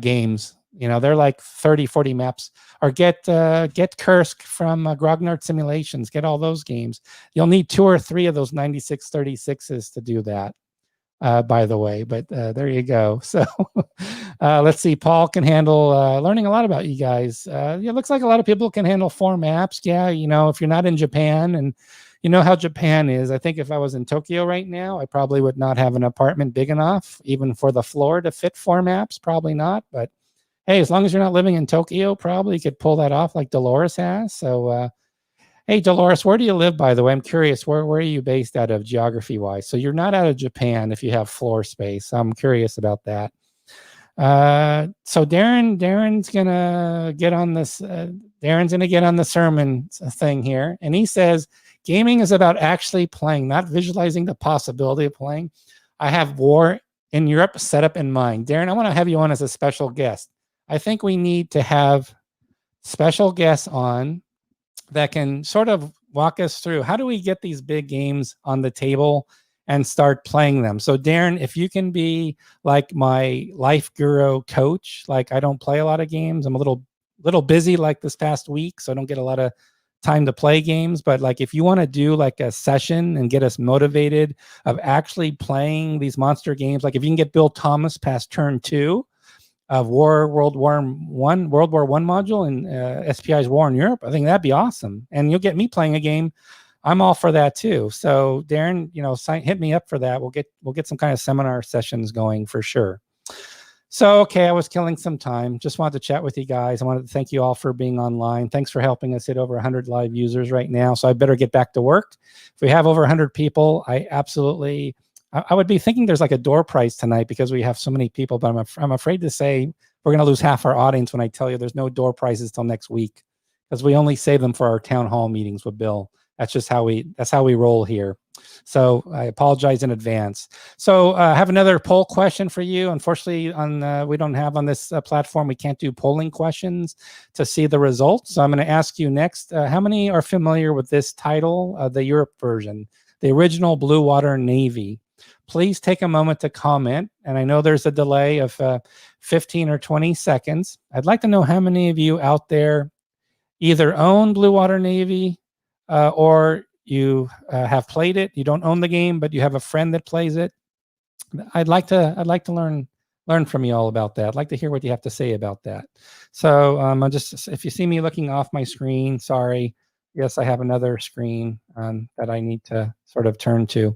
games. They're like 30, 40 maps. Or get Kursk from Grognard Simulations. Get all those games. You'll need 2 or 3 of those 9636s to do that, by the way. But there you go. So let's see. Paul can handle learning a lot about you guys. It looks like a lot of people can handle 4 maps. Yeah, if you're not in Japan and You know how Japan is. I think if I was in Tokyo right now, I probably would not have an apartment big enough, even for the floor to fit 4 maps. Probably not. But hey, as long as you're not living in Tokyo, probably you could pull that off like Dolores has. So, hey, Dolores, where do you live, by the way? I'm curious. Where are you based out of geography-wise? So you're not out of Japan if you have floor space. I'm curious about that. So Darren's gonna get on this. Darren's gonna get on the sermon thing here, and he says gaming is about actually playing, not visualizing the possibility of playing. I have war in Europe set up in mind. Darren, I want to have you on as a special guest. I think we need to have special guests on that can sort of walk us through how do we get these big games on the table and start playing them. So Darren, if you can be like my life guru coach, like I don't play a lot of games. I'm a little busy like this past week, so I don't get a lot of time to play games. But like if you want to do like a session and get us motivated of actually playing these monster games, like if you can get Bill Thomas past turn 2 of World War One module and SPI's War in Europe, I think that'd be awesome. And you'll get me playing a game. I'm all for that too. So Darren, hit me up for that. We'll get some kind of seminar sessions going for sure. So, okay, I was killing some time. Just wanted to chat with you guys. I wanted to thank you all for being online. Thanks for helping us hit over 100 live users right now. So I better get back to work. If we have over 100 people, I would be thinking there's like a door prize tonight because we have so many people, but I'm afraid to say we're going to lose half our audience when I tell you there's no door prizes till next week because we only save them for our town hall meetings with Bill. That's just how we roll here. So I apologize in advance. So I have another poll question for you. Unfortunately, we don't have on this platform, we can't do polling questions to see the results. So I'm going to ask you next, how many are familiar with this title, the Europe version, the original Blue Water Navy? Please take a moment to comment. And I know there's a delay of 15 or 20 seconds. I'd like to know how many of you out there either own Blue Water Navy or you have played it. You don't own the game, but you have a friend that plays it. I'd like to learn from you all about that. I'd like to hear what you have to say about that. So if you see me looking off my screen, sorry. Yes, I have another screen that I need to sort of turn to.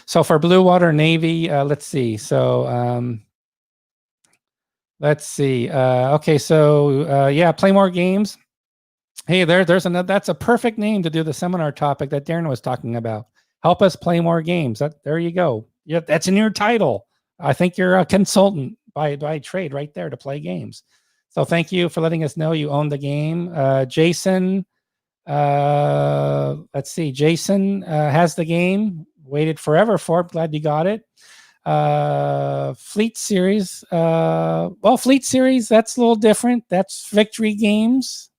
So for Blue Water Navy, let's see. So let's see. Okay, so yeah, play more games. Hey, that's a perfect name to do the seminar topic that Darren was talking about. Help us play more games. There you go. Yeah, that's in your title. I think you're a consultant by trade right there to play games. So thank you for letting us know you own the game. Jason, let's see. Jason has the game. Waited forever for it. Glad you got it. Fleet Series. Well, Fleet Series, that's a little different. That's Victory Games.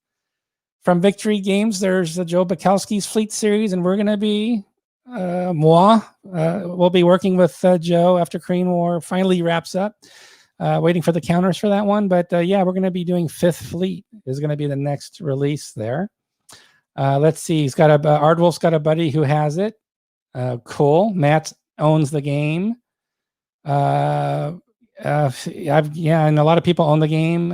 From Victory Games, there's the Joe Bukowski's Fleet Series, and we're going to be, we'll be working with Joe after Korean War finally wraps up. Waiting for the counters for that one. But yeah, we're going to be doing Fifth Fleet is going to be the next release there. Let's see. Ardwolf's got a buddy who has it. Cool. Matt owns the game. Yeah, and a lot of people own the game.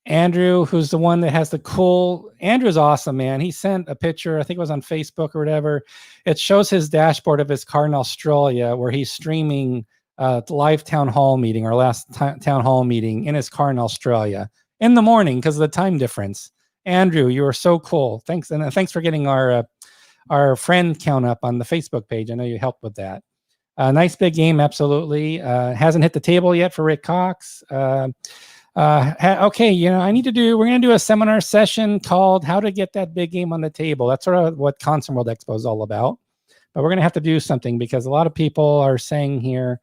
Andrew, who's the one that has the cool. Andrew's awesome, man. He sent a picture. I think it was on Facebook or whatever. It shows his dashboard of his car in Australia where he's streaming the live town hall meeting, our last town hall meeting in his car in Australia in the morning because of the time difference. Andrew, you are so cool. Thanks, and thanks for getting our friend count up on the Facebook page. I know you helped with that. Nice big game, absolutely. Hasn't hit the table yet for Rick Cox. Okay, we're going to do a seminar session called How to Get That Big Game on the Table. That's sort of what Console World Expo is all about. But we're going to have to do something because a lot of people are saying here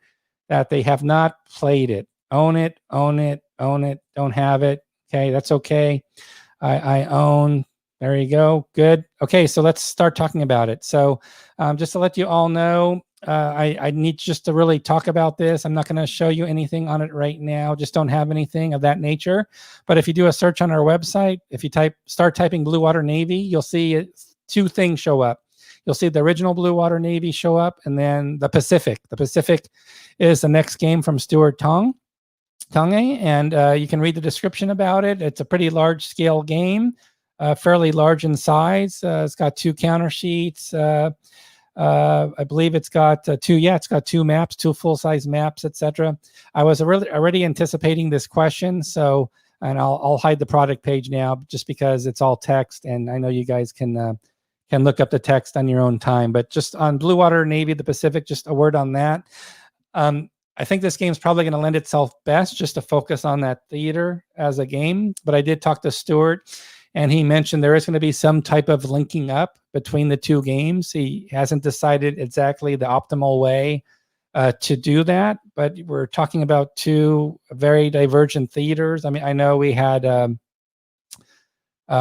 that they have not played it. Own it, don't have it. Okay, that's okay. I own. There you go. Good. Okay, so let's start talking about it. So just to let you all know, I need just to really talk about this. I'm not going to show you anything on it right now. Just don't have anything of that nature. But if you do a search on our website, if you start typing Blue Water Navy, you'll see two things show up. You'll see the original Blue Water Navy show up, and then the Pacific. The Pacific is the next game from Stuart Tonge, and you can read the description about it. It's a pretty large-scale game. fairly large in size. It's got 2 counter sheets. I believe it's got it's got 2 maps, 2 full-size maps, etc. I was already anticipating this question, so, and I'll hide the product page now just because it's all text, and I know you guys can look up the text on your own time. But just on Blue Water Navy, the Pacific, just a word on that. I think this game's probably going to lend itself best just to focus on that theater as a game. But I did talk to Stuart, and he mentioned there is going to be some type of linking up between the 2 games. He hasn't decided exactly the optimal way to do that, but we're talking about 2 very divergent theaters. I mean, I know we had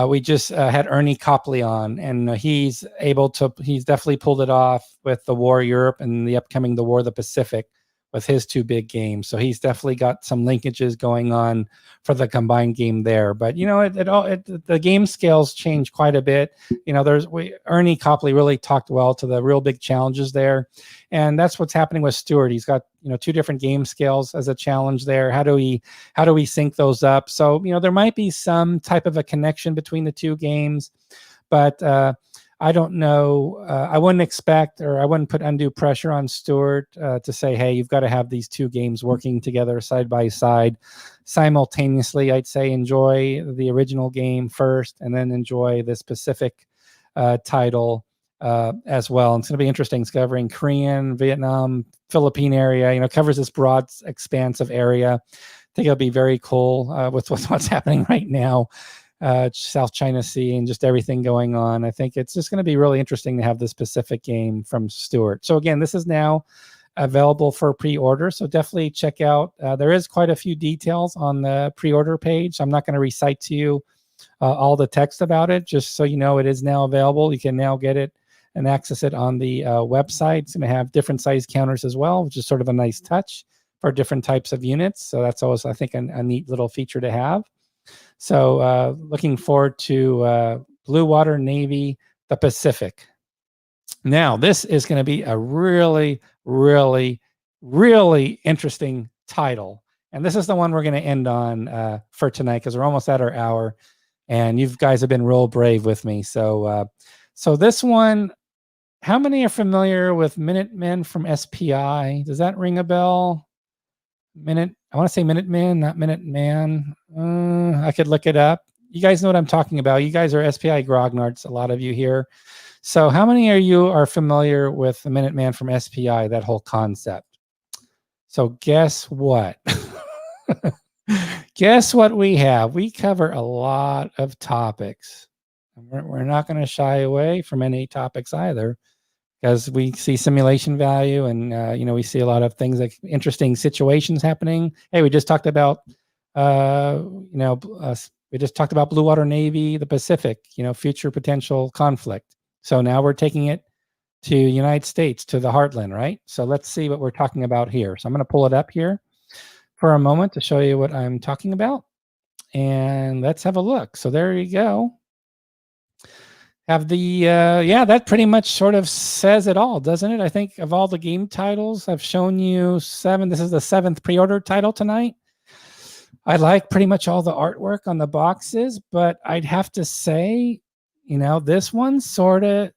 we just had Ernie Copley on, and he's definitely pulled it off with the War Europe and the upcoming the War of the Pacific with his 2 big games. So he's definitely got some linkages going on for the combined game there. But you know, the game scales change quite a bit. You know, Ernie Copley really talked well to the real big challenges there, and that's what's happening with Stuart. He's got 2 different game scales as a challenge there. How do we sync those up? So there might be some type of a connection between the 2 games, but I don't know. I wouldn't expect, or I wouldn't put undue pressure on Stuart to say, hey, you've got to have these 2 games working together side by side simultaneously. I'd say enjoy the original game first and then enjoy this Pacific title as well. And it's going to be interesting. It's covering Korean, Vietnam, Philippine area, covers this broad expanse of area. I think it'll be very cool with what's happening right now. South China Sea and just everything going on. I think it's just going to be really interesting to have this Pacific game from Stuart. So again, this is now available for pre-order, so definitely check out. There is quite a few details on the pre-order page. I'm not going to recite to you all the text about it, just so you know it is now available. You can now get it and access it on the website. It's going to have different size counters as well, which is sort of a nice touch for different types of units. So that's always, I think, a neat little feature to have. So looking forward to Blue Water Navy, the Pacific. Now, this is going to be a really, really, really interesting title. And this is the one we're going to end on for tonight because we're almost at our hour. And you guys have been real brave with me. So so this one, how many are familiar with Minutemen from SPI? Does that ring a bell? I want to say Minutemen, not Minuteman. I could look it up. You guys know what I'm talking about. You guys are SPI grognards, a lot of you here. So how many of you are familiar with the Minuteman from SPI, that whole concept? So guess what? Guess what we have? We cover a lot of topics. We're not going to shy away from any topics either, because we see simulation value and, we see a lot of things like interesting situations happening. Hey, we just talked about, we just talked about Blue Water Navy, the Pacific, future potential conflict. So now we're taking it to United States, to the heartland, right? So let's see what we're talking about here. So I'm going to pull it up here for a moment to show you what I'm talking about. And let's have a look. So there you go. Have the that pretty much sort of says it all, doesn't it? I think of all the game titles, I've shown you 7. This is the 7th pre-order title tonight. I like pretty much all the artwork on the boxes, but I'd have to say, this one sort of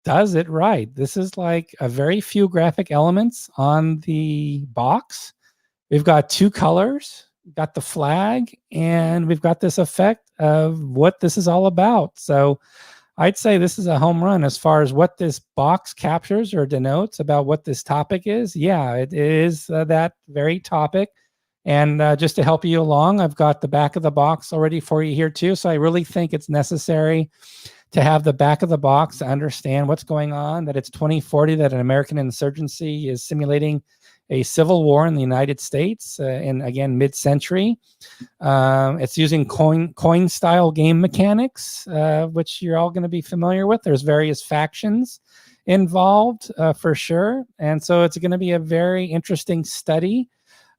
does it right. This is like a very few graphic elements on the box. We've got 2 colors. We've got the flag, and we've got this effect of what this is all about. So I'd say this is a home run as far as what this box captures or denotes about what this topic is. Yeah, it is that very topic. And just to help you along, I've got the back of the box already for you here too. So I really think it's necessary to have the back of the box to understand what's going on, that it's 2040, that an American insurgency is simulating a civil war in the United States in, again, mid-century. It's using coin-style game mechanics, which you're all going to be familiar with. There's various factions involved for sure. And so it's going to be a very interesting study.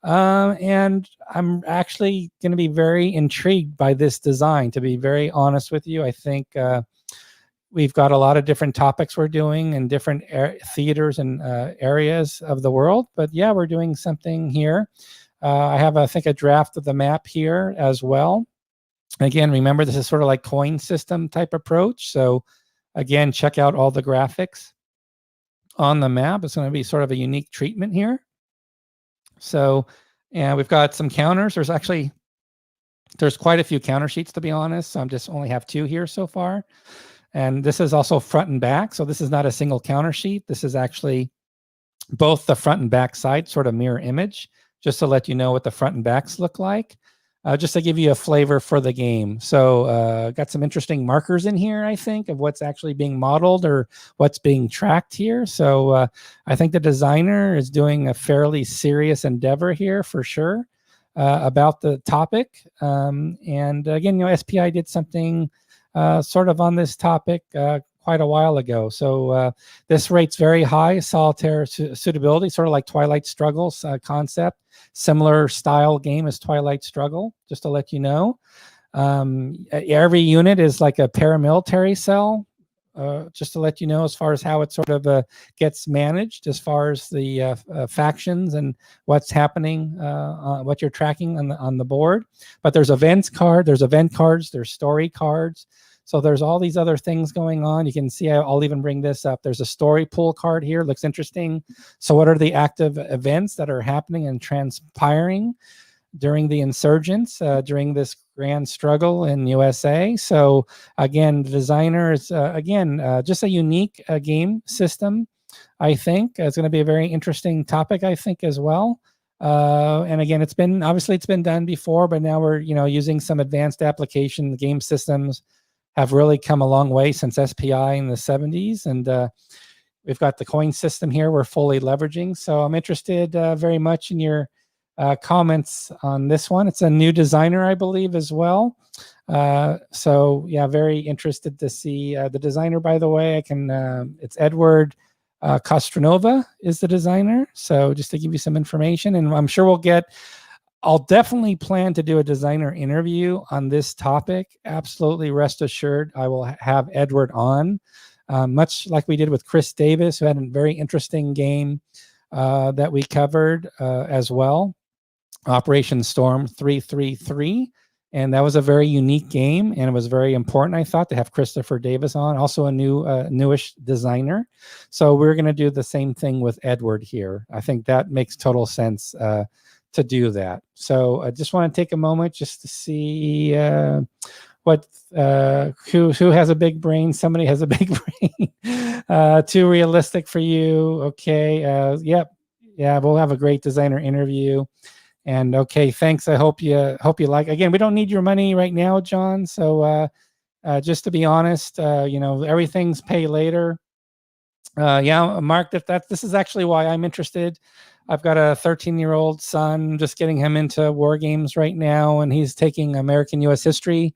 And I'm actually going to be very intrigued by this design, to be very honest with you. I think we've got a lot of different topics we're doing in different theaters and areas of the world. But yeah, we're doing something here. I have, I think, a draft of the map here as well. Again, remember, this is sort of like coin system type approach. So again, check out all the graphics on the map. It's going to be sort of a unique treatment here. So, and we've got some counters. There's quite a few counter sheets, to be honest. So I'm just only have 2 here so far. And this is also front and back. So this is not a single counter sheet. This is actually both the front and back side, sort of mirror image, just to let you know what the front and backs look like. Just to give you a flavor for the game. So got some interesting markers in here, I think, of what's actually being modeled or what's being tracked here. So I think the designer is doing a fairly serious endeavor here for sure about the topic. And again, SPI did something sort of on this topic quite a while ago. So this rate's very high, solitaire suitability, sort of like Twilight Struggles concept. Similar style game as Twilight Struggle, just to let you know. Every unit is like a paramilitary cell, just to let you know as far as how it sort of gets managed, as far as the factions and what's happening, what you're tracking on the board. But there's events card, there's event cards, there's story cards. So there's all these other things going on. You can see, I'll even bring this up. There's a story pool card here. Looks interesting. So what are the active events that are happening and transpiring during the insurgents, during this grand struggle in USA? So again, the designer is, just a unique game system, I think. It's going to be a very interesting topic, I think, as well. And again, it's been done before, but now we're, using some advanced application. The game systems have really come a long way since SPI in the 70s. And we've got the coin system here we're fully leveraging. So I'm interested very much in your comments on this one. It's a new designer, I believe, as well. So yeah, very interested to see the designer, by the way. It's Edward Costranova is the designer. So just to give you some information, and I'm sure I'll definitely plan to do a designer interview on this topic. Absolutely, rest assured, I will have Edward on, much like we did with Chris Davis, who had a very interesting game that we covered as well, Operation Storm 333. And that was a very unique game, and it was very important, I thought, to have Christopher Davis on, also a newish designer. So we're going to do the same thing with Edward here. I think that makes total sense to do that. So I just want to take a moment just to see who has a big brain. Somebody has a big brain. Too realistic for you. Okay. Yep. Yeah, we'll have a great designer interview. And okay, thanks. I hope you like. Again, we don't need your money right now, John. So just to be honest, everything's pay later. Yeah, Mark, this is actually why I'm interested. I've got a 13-year-old son, just getting him into war games right now, and he's taking American U.S. history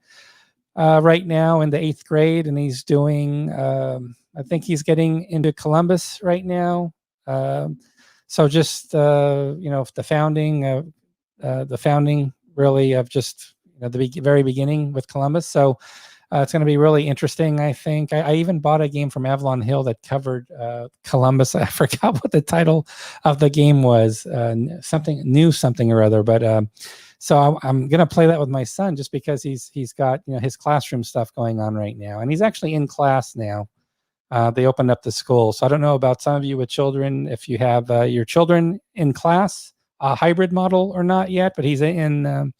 right now in the 8th grade, and he's doing, I think he's getting into Columbus right now. So just, the founding really of just the very beginning with Columbus. So it's going to be really interesting, I think. I even bought a game from Avalon Hill that covered Columbus. I forgot what the title of the game was, something or other. But so I'm going to play that with my son just because he's got his classroom stuff going on right now, and he's actually in class now. They opened up the school, so I don't know about some of you with children if you have your children in class, a hybrid model or not yet. But he's in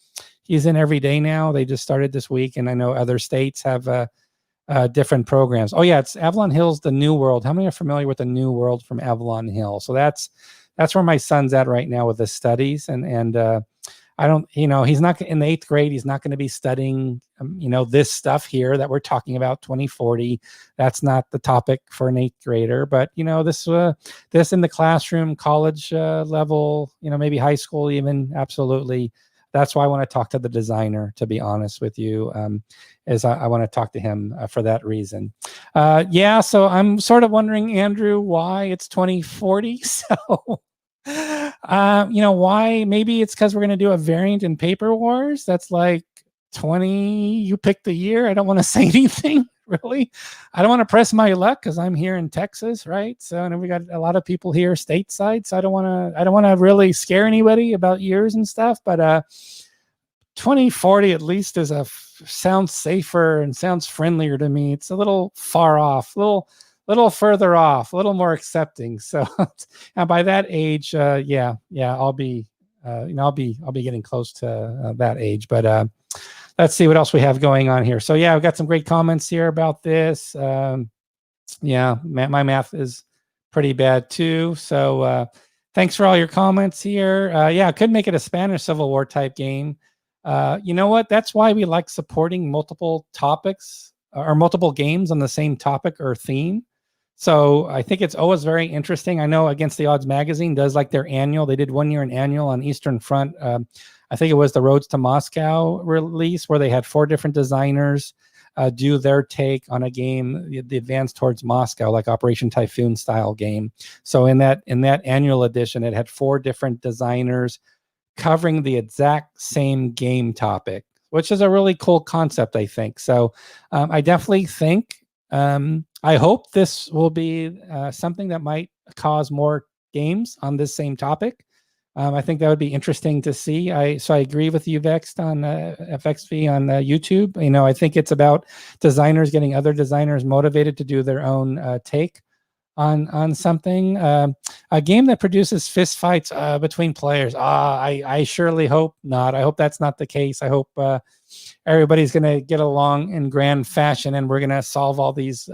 every day now. They just started this week, and I know other states have different programs. Oh yeah, it's Avalon Hill's The New World. How many are familiar with The New World from Avalon Hill? So that's where my son's at right now with his studies, and I don't, he's not in the 8th grade. He's not going to be studying, this stuff here that we're talking about, 2040. That's not the topic for an 8th grader. But this in the classroom, college level, maybe high school even, absolutely. That's why I want to talk to the designer, to be honest with you, is I want to talk to him for that reason. Yeah, so I'm sort of wondering, Andrew, why it's 2040. So, why? Maybe it's because we're going to do a variant in Paper Wars. That's like 20. You pick the year. I don't want to say anything, really. I don't want to press my luck because I'm here in Texas, right? So, and we got a lot of people here stateside. So I don't want to really scare anybody about years and stuff. But 2040 at least is sounds safer and sounds friendlier to me. It's a little far off, little further off, a little more accepting. So, and by that age, yeah, I'll be, I'll be getting close to that age. But let's see what else we have going on here. So yeah, I've got some great comments here about this. Yeah, my math is pretty bad too. So thanks for all your comments here. Yeah, I could make it a Spanish Civil War type game. You know what? That's why we like supporting multiple topics or multiple games on the same topic or theme. So I think it's always very interesting. I know Against the Odds magazine does like their annual. They did 1 year an annual on Eastern Front. I think it was the Roads to Moscow release where they had 4 different designers do their take on a game, the Advance Towards Moscow, like Operation Typhoon style game. So in that annual edition, it had 4 different designers covering the exact same game topic, which is a really cool concept, I think. So I definitely think, I hope this will be something that might cause more games on this same topic. I think that would be interesting to see. So I agree with you, Vexed, on FXV on YouTube. You know, I think it's about designers getting other designers motivated to do their own take on something. A game that produces fist fights between players. I surely hope not. I hope that's not the case. I hope everybody's going to get along in grand fashion, and we're going to solve all these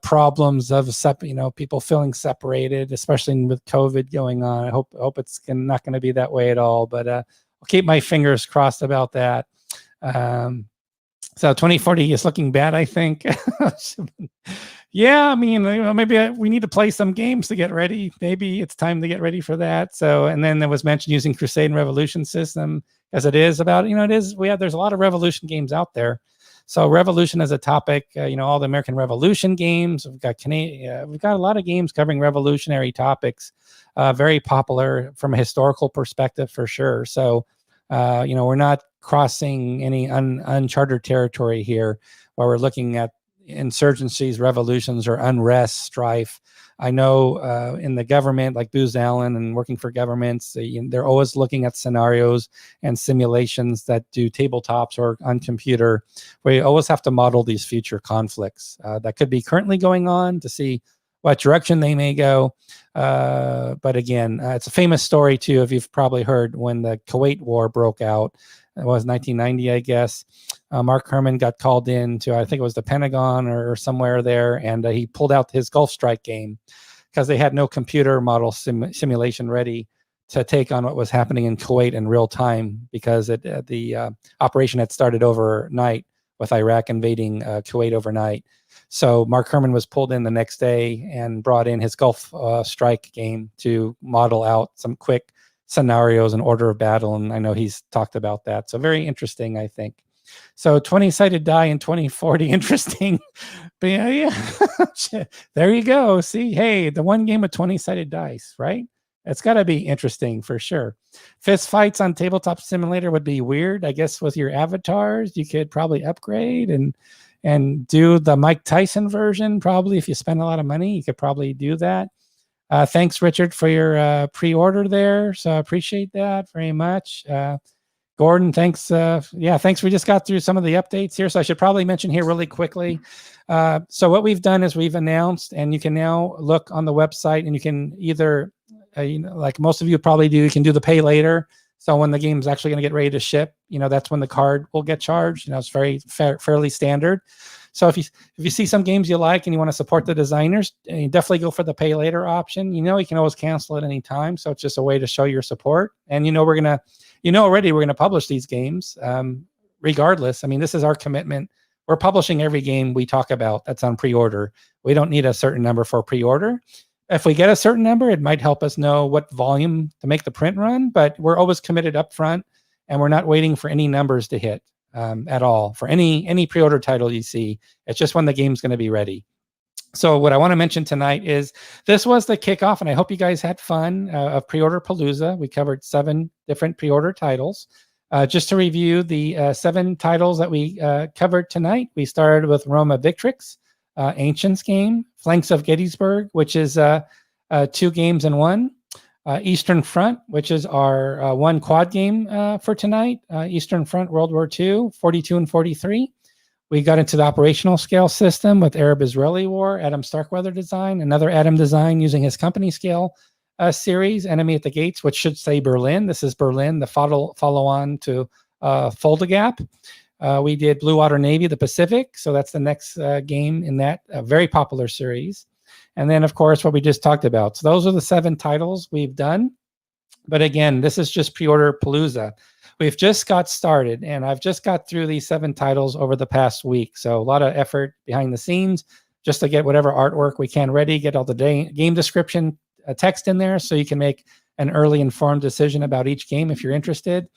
problems of people feeling separated, especially with COVID going on. I hope it's not going to be that way at all. But I'll keep my fingers crossed about that. So 2040 is looking bad, I think. Yeah, I mean, maybe we need to play some games to get ready. Maybe it's time to get ready for that. So, and then there was mentioned using Crusade and Revolution system, as it is about, there's a lot of Revolution games out there. So Revolution as a topic, all the American Revolution games. We've got a lot of games covering revolutionary topics, very popular from a historical perspective for sure. So, we're not crossing any uncharted territory here, where we're looking at insurgencies, revolutions, or unrest, strife. I know in the government, like Booz Allen and working for governments, they're always looking at scenarios and simulations that do tabletops or on computer, where you always have to model these future conflicts that could be currently going on to see what direction they may go. But again, it's a famous story too, if you've probably heard, when the Kuwait War broke out. It was 1990, I guess. Mark Herman got called in to, I think it was the Pentagon or somewhere there, and he pulled out his Gulf Strike game because they had no computer model simulation ready to take on what was happening in Kuwait in real time, because the operation had started overnight with Iraq invading Kuwait overnight. So Mark Herman was pulled in the next day and brought in his Gulf Strike game to model out some quick scenarios and order of battle, and I know he's talked about that. So very interesting, I think. So 20-sided die in 2040, interesting. But yeah. There you go. See, hey, the one game with 20-sided dice, right? It's got to be interesting for sure. Fist fights on Tabletop Simulator would be weird. I guess with your avatars, you could probably upgrade and do the Mike Tyson version. Probably if you spend a lot of money, you could probably do that. Thanks, Richard, for your pre-order there. So I appreciate that very much. Gordon, thanks. Thanks. We just got through some of the updates here. So I should probably mention here really quickly. So what we've done is we've announced, and you can now look on the website, and you can either, like most of you probably do, you can do the pay later. So when the game's actually going to get ready to ship, that's when the card will get charged. It's very fairly standard. So if you see some games you like and you want to support the designers, you definitely go for the pay later option. You can always cancel at any time. So it's just a way to show your support. And we're gonna publish these games regardless. I mean, this is our commitment. We're publishing every game we talk about that's on pre-order. We don't need a certain number for pre-order. If we get a certain number, it might help us know what volume to make the print run, but we're always committed up front, and we're not waiting for any numbers to hit at all for any pre-order title you see. It's just when the game's going to be ready. So what I want to mention tonight is this was the kickoff, and I hope you guys had fun of Pre-Order Palooza. We covered 7 different pre-order titles. Just to review the 7 titles that we covered tonight, we started with Roma Victrix, Ancients game, Flanks of Gettysburg, which is 2 games in 1. Eastern Front, which is our one quad game for tonight. Eastern Front, World War II, 42 and 43. We got into the operational scale system with Arab-Israeli War, Adam Starkweather design, another Adam design using his company scale series, Enemy at the Gates, which should say Berlin. This is Berlin, the follow-on to Fulda Gap. We did Blue Water Navy, the Pacific. So that's the next game in that very popular series. And then, of course, what we just talked about. So those are the 7 titles we've done. But again, this is just pre-order palooza. We've just got started, and I've just got through these 7 titles over the past week. So a lot of effort behind the scenes just to get whatever artwork we can ready, get all the game description text in there so you can make an early informed decision about each game if you're interested.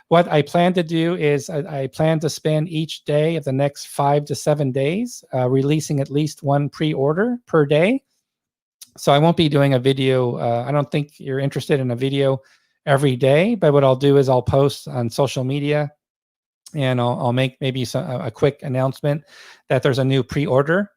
What I plan to do is I plan to spend each day of the next 5 to 7 days releasing at least 1 pre-order per day. So I won't be doing a video. I don't think you're interested in a video every day, but what I'll do is I'll post on social media and I'll make maybe a quick announcement that there's a new pre-order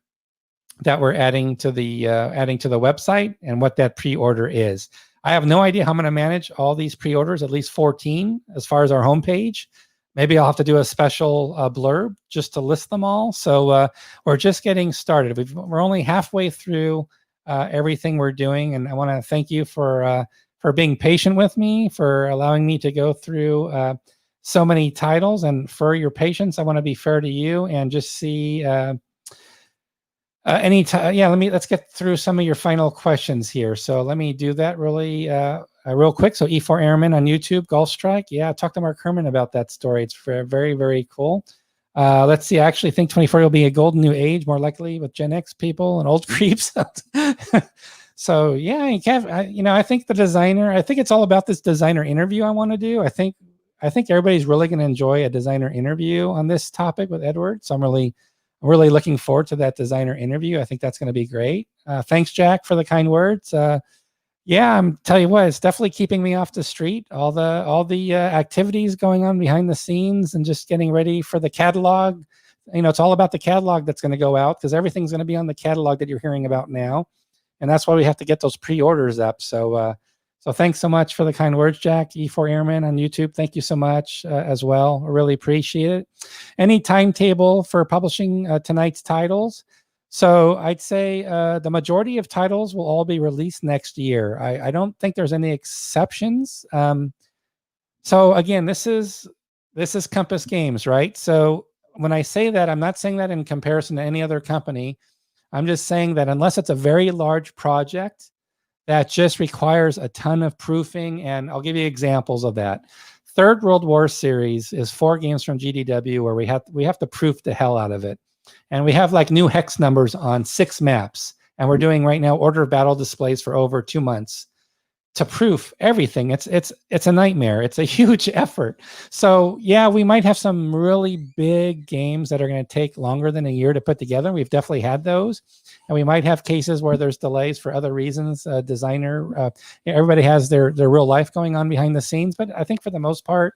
that we're adding to the website and what that pre-order is. I have no idea how I'm going to manage all these pre-orders, at least 14 as far as our homepage. Maybe I'll have to do a special blurb just to list them all. So we're just getting started. We're only halfway through everything we're doing, and I want to thank you for being patient with me, for allowing me to go through so many titles, and for your patience. I want to be fair to you and just see let's get through some of your final questions here. So let me do that real quick. So E4 Airman on YouTube, Gulf Strike. Yeah, talk to Mark Herman about that story. It's very, very cool. Let's see. I actually think 24 will be a golden new age, more likely with Gen X people and old creeps. So yeah, you can't. I think the designer. I think it's all about this designer interview I want to do. I think everybody's really going to enjoy a designer interview on this topic with Edward. So I'm really looking forward to that designer interview. I think that's going to be great. Thanks, Jack, for the kind words. Yeah, I'm tell you what, it's definitely keeping me off the street. All the activities going on behind the scenes and just getting ready for the catalog. It's all about the catalog that's going to go out, because everything's going to be on the catalog that you're hearing about now, and that's why we have to get those pre-orders up. So thanks so much for the kind words, Jack. E4 Airman on YouTube, thank you so much as well. I really appreciate it. Any timetable for publishing tonight's titles? So I'd say the majority of titles will all be released next year. I don't think there's any exceptions. So again, this is Compass Games, right? So when I say that, I'm not saying that in comparison to any other company. I'm just saying that unless it's a very large project that just requires a ton of proofing, and I'll give you examples of that. Third World War series is 4 games from GDW where we have to proof the hell out of it. And we have like new hex numbers on 6 maps. And we're doing right now order of battle displays for over 2 months to proof everything. It's a nightmare. It's a huge effort. So yeah, we might have some really big games that are going to take longer than a year to put together. We've definitely had those. And we might have cases where there's delays for other reasons. Everybody has their real life going on behind the scenes. But I think for the most part,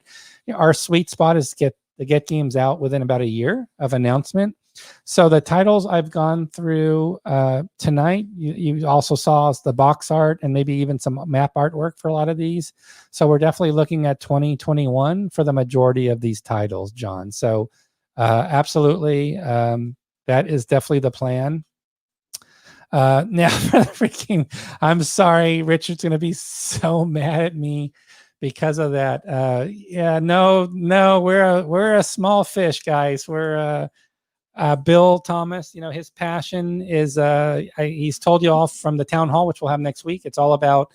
our sweet spot is to get games out within about a year of announcement. So the titles I've gone through tonight, you also saw the box art and maybe even some map artwork for a lot of these. So we're definitely looking at 2021 for the majority of these titles, John. So absolutely, that is definitely the plan. Now for the freaking, I'm sorry, Richard's going to be so mad at me because of that. Yeah, no, we're a small fish, guys. We're Bill Thomas, his passion is, he's told you all from the town hall, which we'll have next week. It's all about,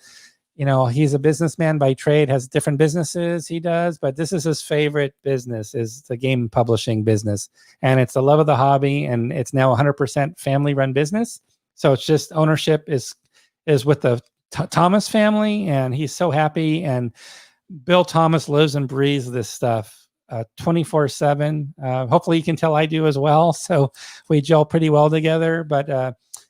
he's a businessman by trade, has different businesses he does, but this is his favorite business, is the game publishing business. And it's the love of the hobby, and it's now 100% family run business. So it's just ownership is with the Thomas family, and he's so happy. And Bill Thomas lives and breathes this stuff 24/7. Hopefully you can tell I do as well. So we gel pretty well together, but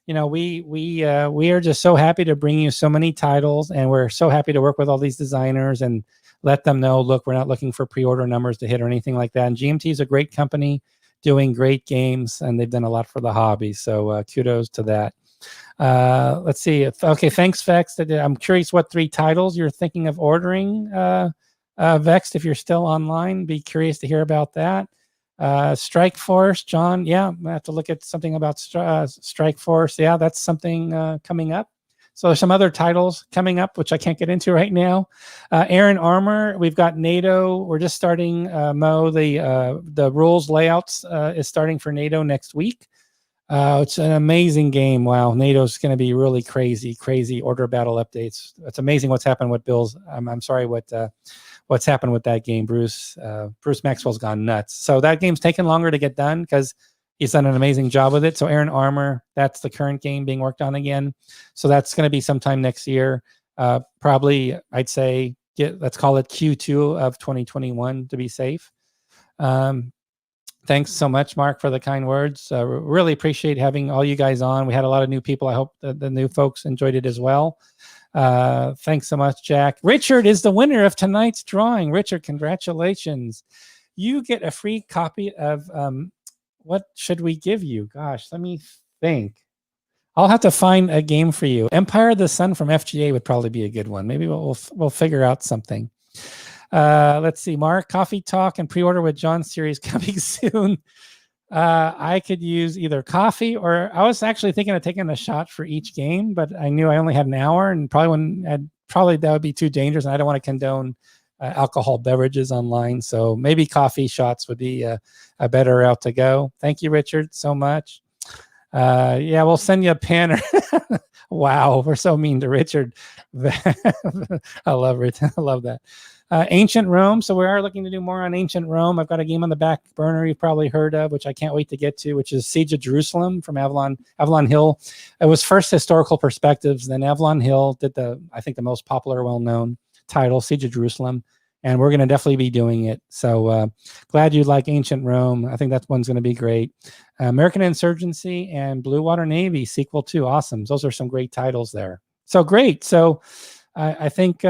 we are just so happy to bring you so many titles, and we're so happy to work with all these designers and let them know, look, we're not looking for pre-order numbers to hit or anything like that. And GMT is a great company doing great games, and they've done a lot for the hobby. So kudos to that. Let's see. Okay, thanks, Vex. I'm curious what 3 titles you're thinking of ordering, Vex, if you're still online. Be curious to hear about that. Strike Force, John. Yeah, I have to look at something about Strike Force. Yeah, that's something coming up. So there's some other titles coming up, which I can't get into right now. Aaron Armour, we've got NATO. We're just starting, Mo. The rules layouts is starting for NATO next week. It's an amazing game. Wow, NATO's going to be really crazy order battle updates. It's amazing what's happened with Bill's. I'm sorry, what's happened with that game. Bruce Maxwell's gone nuts. So that game's taken longer to get done because he's done an amazing job with it. So Aaron Armour, that's the current game being worked on again. So that's going to be sometime next year. Probably, I'd say, let's call it Q2 of 2021 to be safe. Thanks so much, Mark, for the kind words. Really appreciate having all you guys on. We had a lot of new people. I hope that the new folks enjoyed it as well. Thanks so much, Jack. Richard is the winner of tonight's drawing. Richard, congratulations. You get a free copy of, what should we give you? Gosh, let me think. I'll have to find a game for you. Empire of the Sun from FGA would probably be a good one. Maybe we'll figure out something. Let's see, Mark, Coffee Talk and Pre-Order with John series coming soon. I could use either coffee, or I was actually thinking of taking a shot for each game, but I knew I only had an hour, and probably that would be too dangerous, and I don't want to condone alcohol beverages online. So maybe coffee shots would be a better route to go. Thank you, Richard, so much. Yeah, we'll send you a pen. Wow, we're so mean to Richard. I love it. I love that. Ancient Rome. So we are looking to do more on Ancient Rome. I've got a game on the back burner you've probably heard of, which I can't wait to get to, which is Siege of Jerusalem from Avalon Hill. It was first Historical Perspectives, then Avalon Hill did I think the most popular, well-known title, Siege of Jerusalem. And we're going to definitely be doing it. So glad you like Ancient Rome. I think that one's going to be great. American Insurgency and Blue Water Navy sequel 2. Awesome. Those are some great titles there. So great. So I think...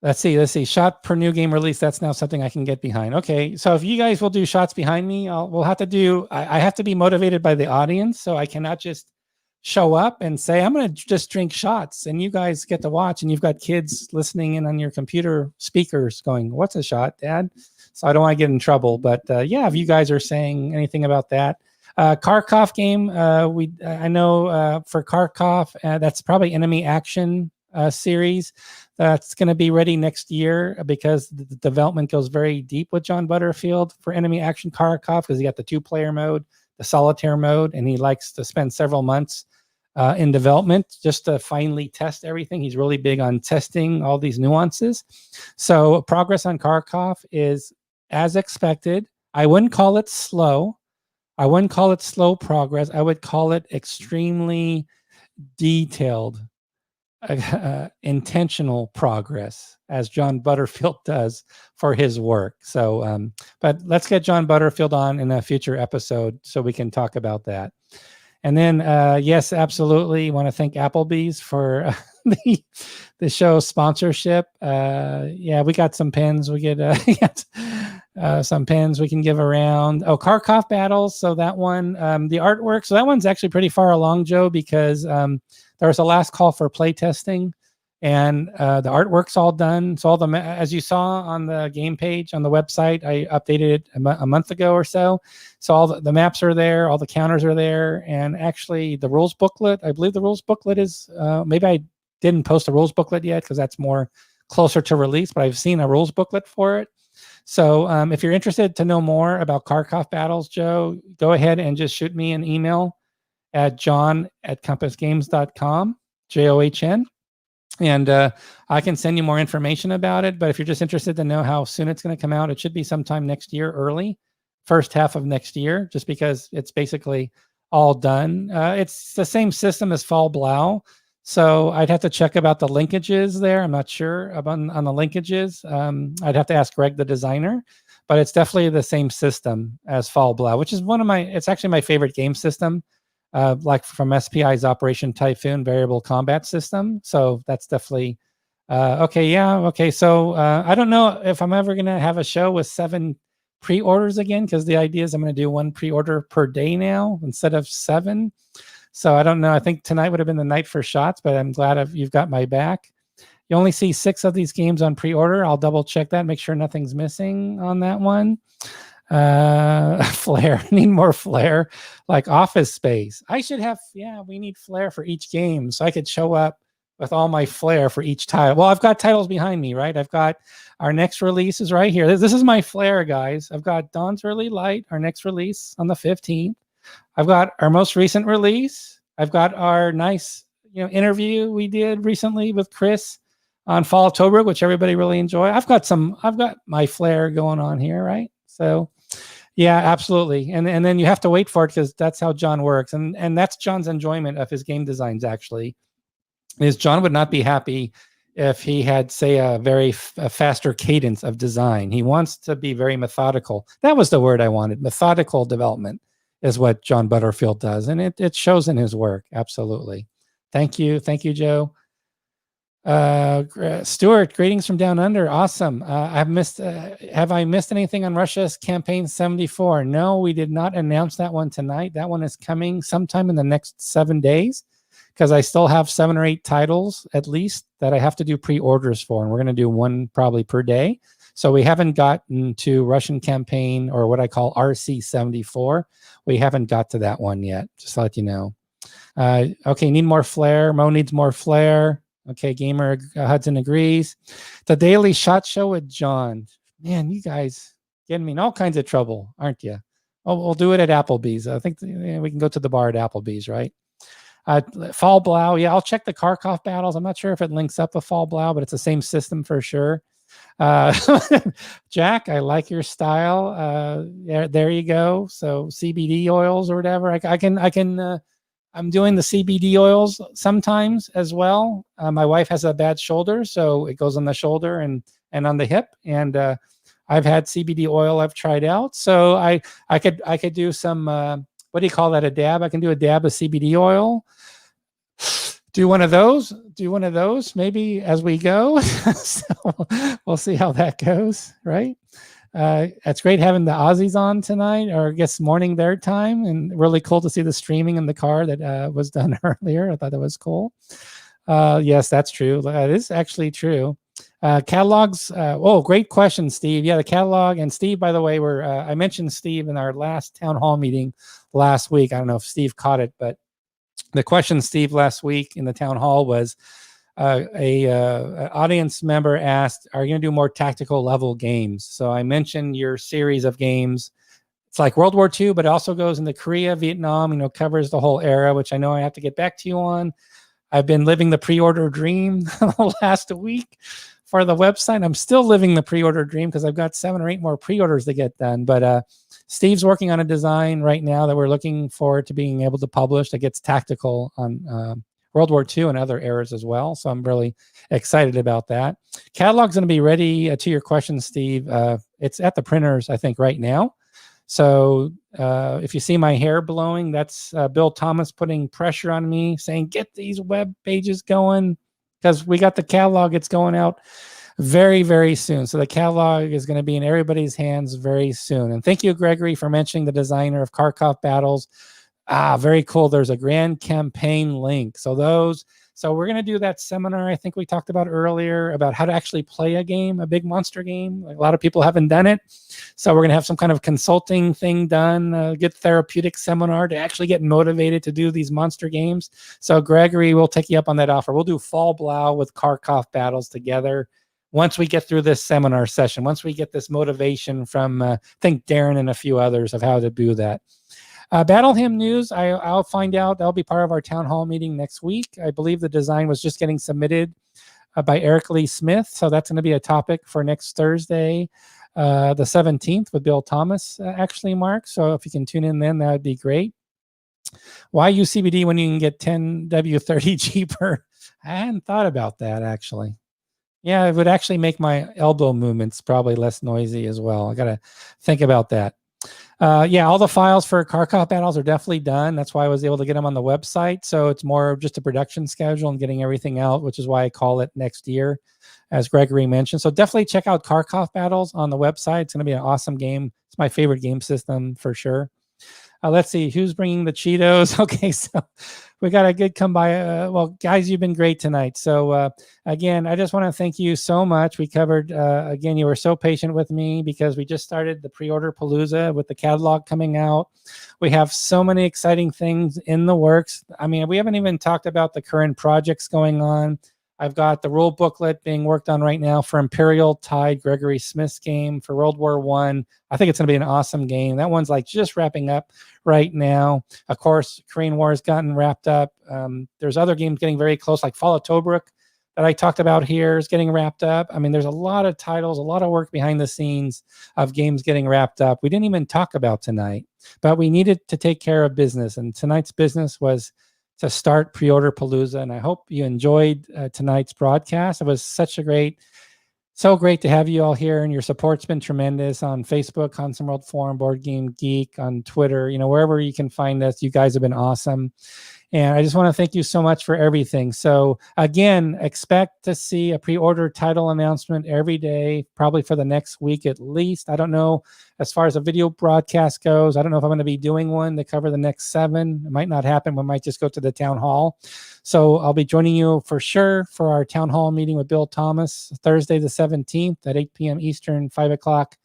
Let's see. Shot per new game release. That's now something I can get behind. Okay, so if you guys will do shots behind me, we'll have to do. I have to be motivated by the audience, so I cannot just show up and say I'm going to just drink shots, and you guys get to watch, and you've got kids listening in on your computer speakers, going, "What's a shot, Dad?" So I don't want to get in trouble. But yeah, if you guys are saying anything about that, Kharkov game, I know for Kharkov, that's probably Enemy Action series. That's going to be ready next year because the development goes very deep with John Butterfield for Enemy Action Kharkov, because he got the 2-player mode, the solitaire mode, and he likes to spend several months in development just to finally test everything. He's really big on testing all these nuances. So progress on Kharkov is as expected. I wouldn't call it slow. I wouldn't call it slow progress. I would call it extremely detailed, intentional progress, as John Butterfield does for his work. So, but let's get John Butterfield on in a future episode so we can talk about that. And then, yes, absolutely, want to thank Applebee's for the show sponsorship. Yeah, we got some pens. We get some pens we can give around. Oh, Kharkov Battles. So that one, the artwork. So that one's actually pretty far along, Joe, because there was a last call for playtesting, and the artwork's all done. So as you saw on the game page on the website, I updated it a month ago or so. So all the maps are there, all the counters are there, and actually the rules booklet, I believe the rules booklet is, maybe I didn't post a rules booklet yet because that's more closer to release, but I've seen a rules booklet for it. So if you're interested to know more about Kharkov Battles, Joe, go ahead and just shoot me an email at john@compassgames.com, JOHN. And I can send you more information about it. But if you're just interested to know how soon it's going to come out, it should be sometime next year, early, first half of next year, just because it's basically all done. It's the same system as Fall Blau. So I'd have to check about the linkages there. I'm not sure about on the linkages. I'd have to ask Greg, the designer. But it's definitely the same system as Fall Blau, which is it's actually my favorite game system. Like from SPI's Operation Typhoon variable combat system. So that's definitely, okay. Yeah. Okay. So I don't know if I'm ever going to have a show with 7 pre-orders again, because the idea is I'm going to do 1 pre-order per day now instead of 7. So I don't know. I think tonight would have been the night for shots, but I'm glad you've got my back. You only see 6 of these games on pre-order. I'll double check that, make sure nothing's missing on that one. Flair, need more flair, like Office Space. I should have, we need flair for each game, so I could show up with all my flair for each title. Well, I've got titles behind me, right? I've got our next release is right here. This is my flair, guys. I've got Dawn's Early Light, our next release on the 15th. I've got our most recent release. I've got our nice, interview we did recently with Chris on Fall October, which everybody really enjoyed. I've got my flair going on here, right? So yeah, absolutely. And then you have to wait for it because that's how John works. And that's John's enjoyment of his game designs, actually, is John would not be happy if he had, say, a faster cadence of design. He wants to be very methodical. That was the word I wanted. Methodical development is what John Butterfield does. And it shows in his work. Absolutely. Thank you. Thank you, Joe. Stuart, greetings from down under. Awesome. Have I missed anything on Russia's campaign 74? No, we did not announce that one tonight. That one is coming sometime in the next 7 days, because I still have 7 or 8 titles at least that I have to do pre-orders for, and we're going to do one probably per day. So we haven't gotten to Russian campaign, or what I call RC74. We haven't got to that one yet, just to let you know. Okay, need more flair. Mo needs more flair. Okay, Gamer Hudson agrees. The Daily Shot Show with John. Man, you guys getting me in all kinds of trouble, aren't you? Oh, we'll do it at Applebee's. I think we can go to the bar at Applebee's, right? Fall Blau. Yeah, I'll check the Kharkov battles. I'm not sure if it links up with Fall Blau, but it's the same system for sure. Jack, I like your style. There you go. So CBD oils or whatever. I'm doing the CBD oils sometimes as well. My wife has a bad shoulder, so it goes on the shoulder and on the hip. And I've had CBD oil I've tried out. So I could do some, what do you call that, a dab? I can do a dab of CBD oil. Do one of those maybe as we go. So we'll see how that goes, right? It's great having the Aussies on tonight, or I guess morning their time, and really cool to see the streaming in the car that was done earlier. I thought that was cool. Yes, that's true. That is actually true. Catalogs. Great question, Steve. Yeah, the catalog. And Steve, by the way, I mentioned Steve in our last town hall meeting last week. I don't know if Steve caught it, but the question, Steve, last week in the town hall was, a audience member asked, are you going to do more tactical level games? So I mentioned your series of games. It's like World War II, but it also goes into Korea, Vietnam, covers the whole era, which I know I have to get back to you on. I've been living the pre-order dream the last week for the website. I'm still living the pre-order dream because I've got 7 or 8 more pre-orders to get done. But Steve's working on a design right now that we're looking forward to being able to publish that gets tactical on World War II and other eras as well. So I'm really excited about that. Catalog's going to be ready to your question, Steve. It's at the printers, I think, right now. So if you see my hair blowing, that's Bill Thomas putting pressure on me, saying, get these web pages going, because we got the catalog. It's going out very, very soon. So the catalog is going to be in everybody's hands very soon. And thank you, Gregory, for mentioning the designer of Kharkov Battles. Very cool. There's a grand campaign link. So we're going to do that seminar I think we talked about earlier about how to actually play a game, a big monster game. Like, a lot of people haven't done it. So we're going to have some kind of consulting thing done, get therapeutic seminar to actually get motivated to do these monster games. So Gregory, we'll take you up on that offer. We'll do Fall Blau with Kharkov Battles together once we get through this seminar session, once we get this motivation from, I think, Darren and a few others of how to do that. Battle Hymn news, I'll find out. That'll be part of our town hall meeting next week. I believe the design was just getting submitted by Eric Lee Smith. So that's going to be a topic for next Thursday, the 17th, with Bill Thomas, actually, Mark. So if you can tune in then, that would be great. Why use CBD when you can get 10W30 cheaper? I hadn't thought about that, actually. Yeah, it would actually make my elbow movements probably less noisy as well. I got to think about that. Yeah, all the files for Kharkov Battles are definitely done. That's why I was able to get them on the website. So it's more of just a production schedule and getting everything out, which is why I call it next year, as Gregory mentioned. So definitely check out Kharkov Battles on the website. It's going to be an awesome game. It's my favorite game system for sure. Let's see, who's bringing the Cheetos? Okay, so we got a good come by. Well, guys, you've been great tonight. So again, I just want to thank you so much. We covered, again, you were so patient with me because we just started the pre-order palooza with the catalog coming out. We have so many exciting things in the works. I mean, we haven't even talked about the current projects going on. I've got the rule booklet being worked on right now for Imperial Tide, Gregory Smith's game for World War I. I think it's going to be an awesome game. That one's like just wrapping up right now. Of course, Korean War has gotten wrapped up. There's other games getting very close, like Fall of Tobruk that I talked about here is getting wrapped up. I mean, there's a lot of titles, a lot of work behind the scenes of games getting wrapped up. We didn't even talk about tonight, but we needed to take care of business. And tonight's business was to start Pre-Order Palooza. And I hope you enjoyed tonight's broadcast. It was so great to have you all here, and your support's been tremendous on Facebook, Console World Forum, Board Game Geek, on Twitter, wherever you can find us. You guys have been awesome. And I just want to thank you so much for everything. So again, expect to see a pre-order title announcement every day, probably for the next week at least. I don't know as far as a video broadcast goes. I don't know if I'm going to be doing one to cover the next 7. It might not happen. We might just go to the town hall. So I'll be joining you for sure for our town hall meeting with Bill Thomas, Thursday the 17th at 8 p.m. Eastern, 5 o'clock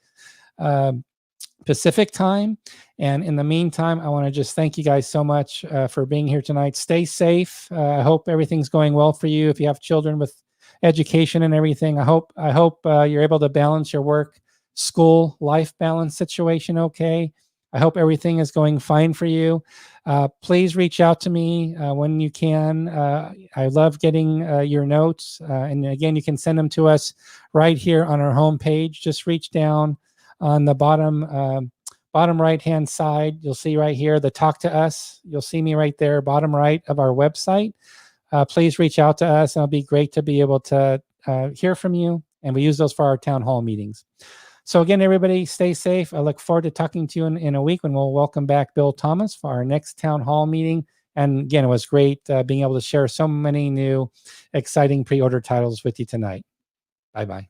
Pacific time. And in the meantime, I want to just thank you guys so much for being here tonight. Stay safe. I hope everything's going well for you. If you have children with education and everything, I hope you're able to balance your work, school, life balance situation okay. I hope everything is going fine for you. Please reach out to me when you can. I love getting your notes. And again, you can send them to us right here on our homepage. Just reach down on the bottom right hand side. You'll see right here the Talk to Us. You'll see me right there, bottom right of our website. Please reach out to us. It'll be great to be able to hear from you. And we use those for our town hall meetings. So again, everybody, stay safe. I look forward to talking to you in a week when we'll welcome back Bill Thomas for our next town hall meeting. And again, it was great being able to share so many new, exciting pre-order titles with you tonight. Bye-bye.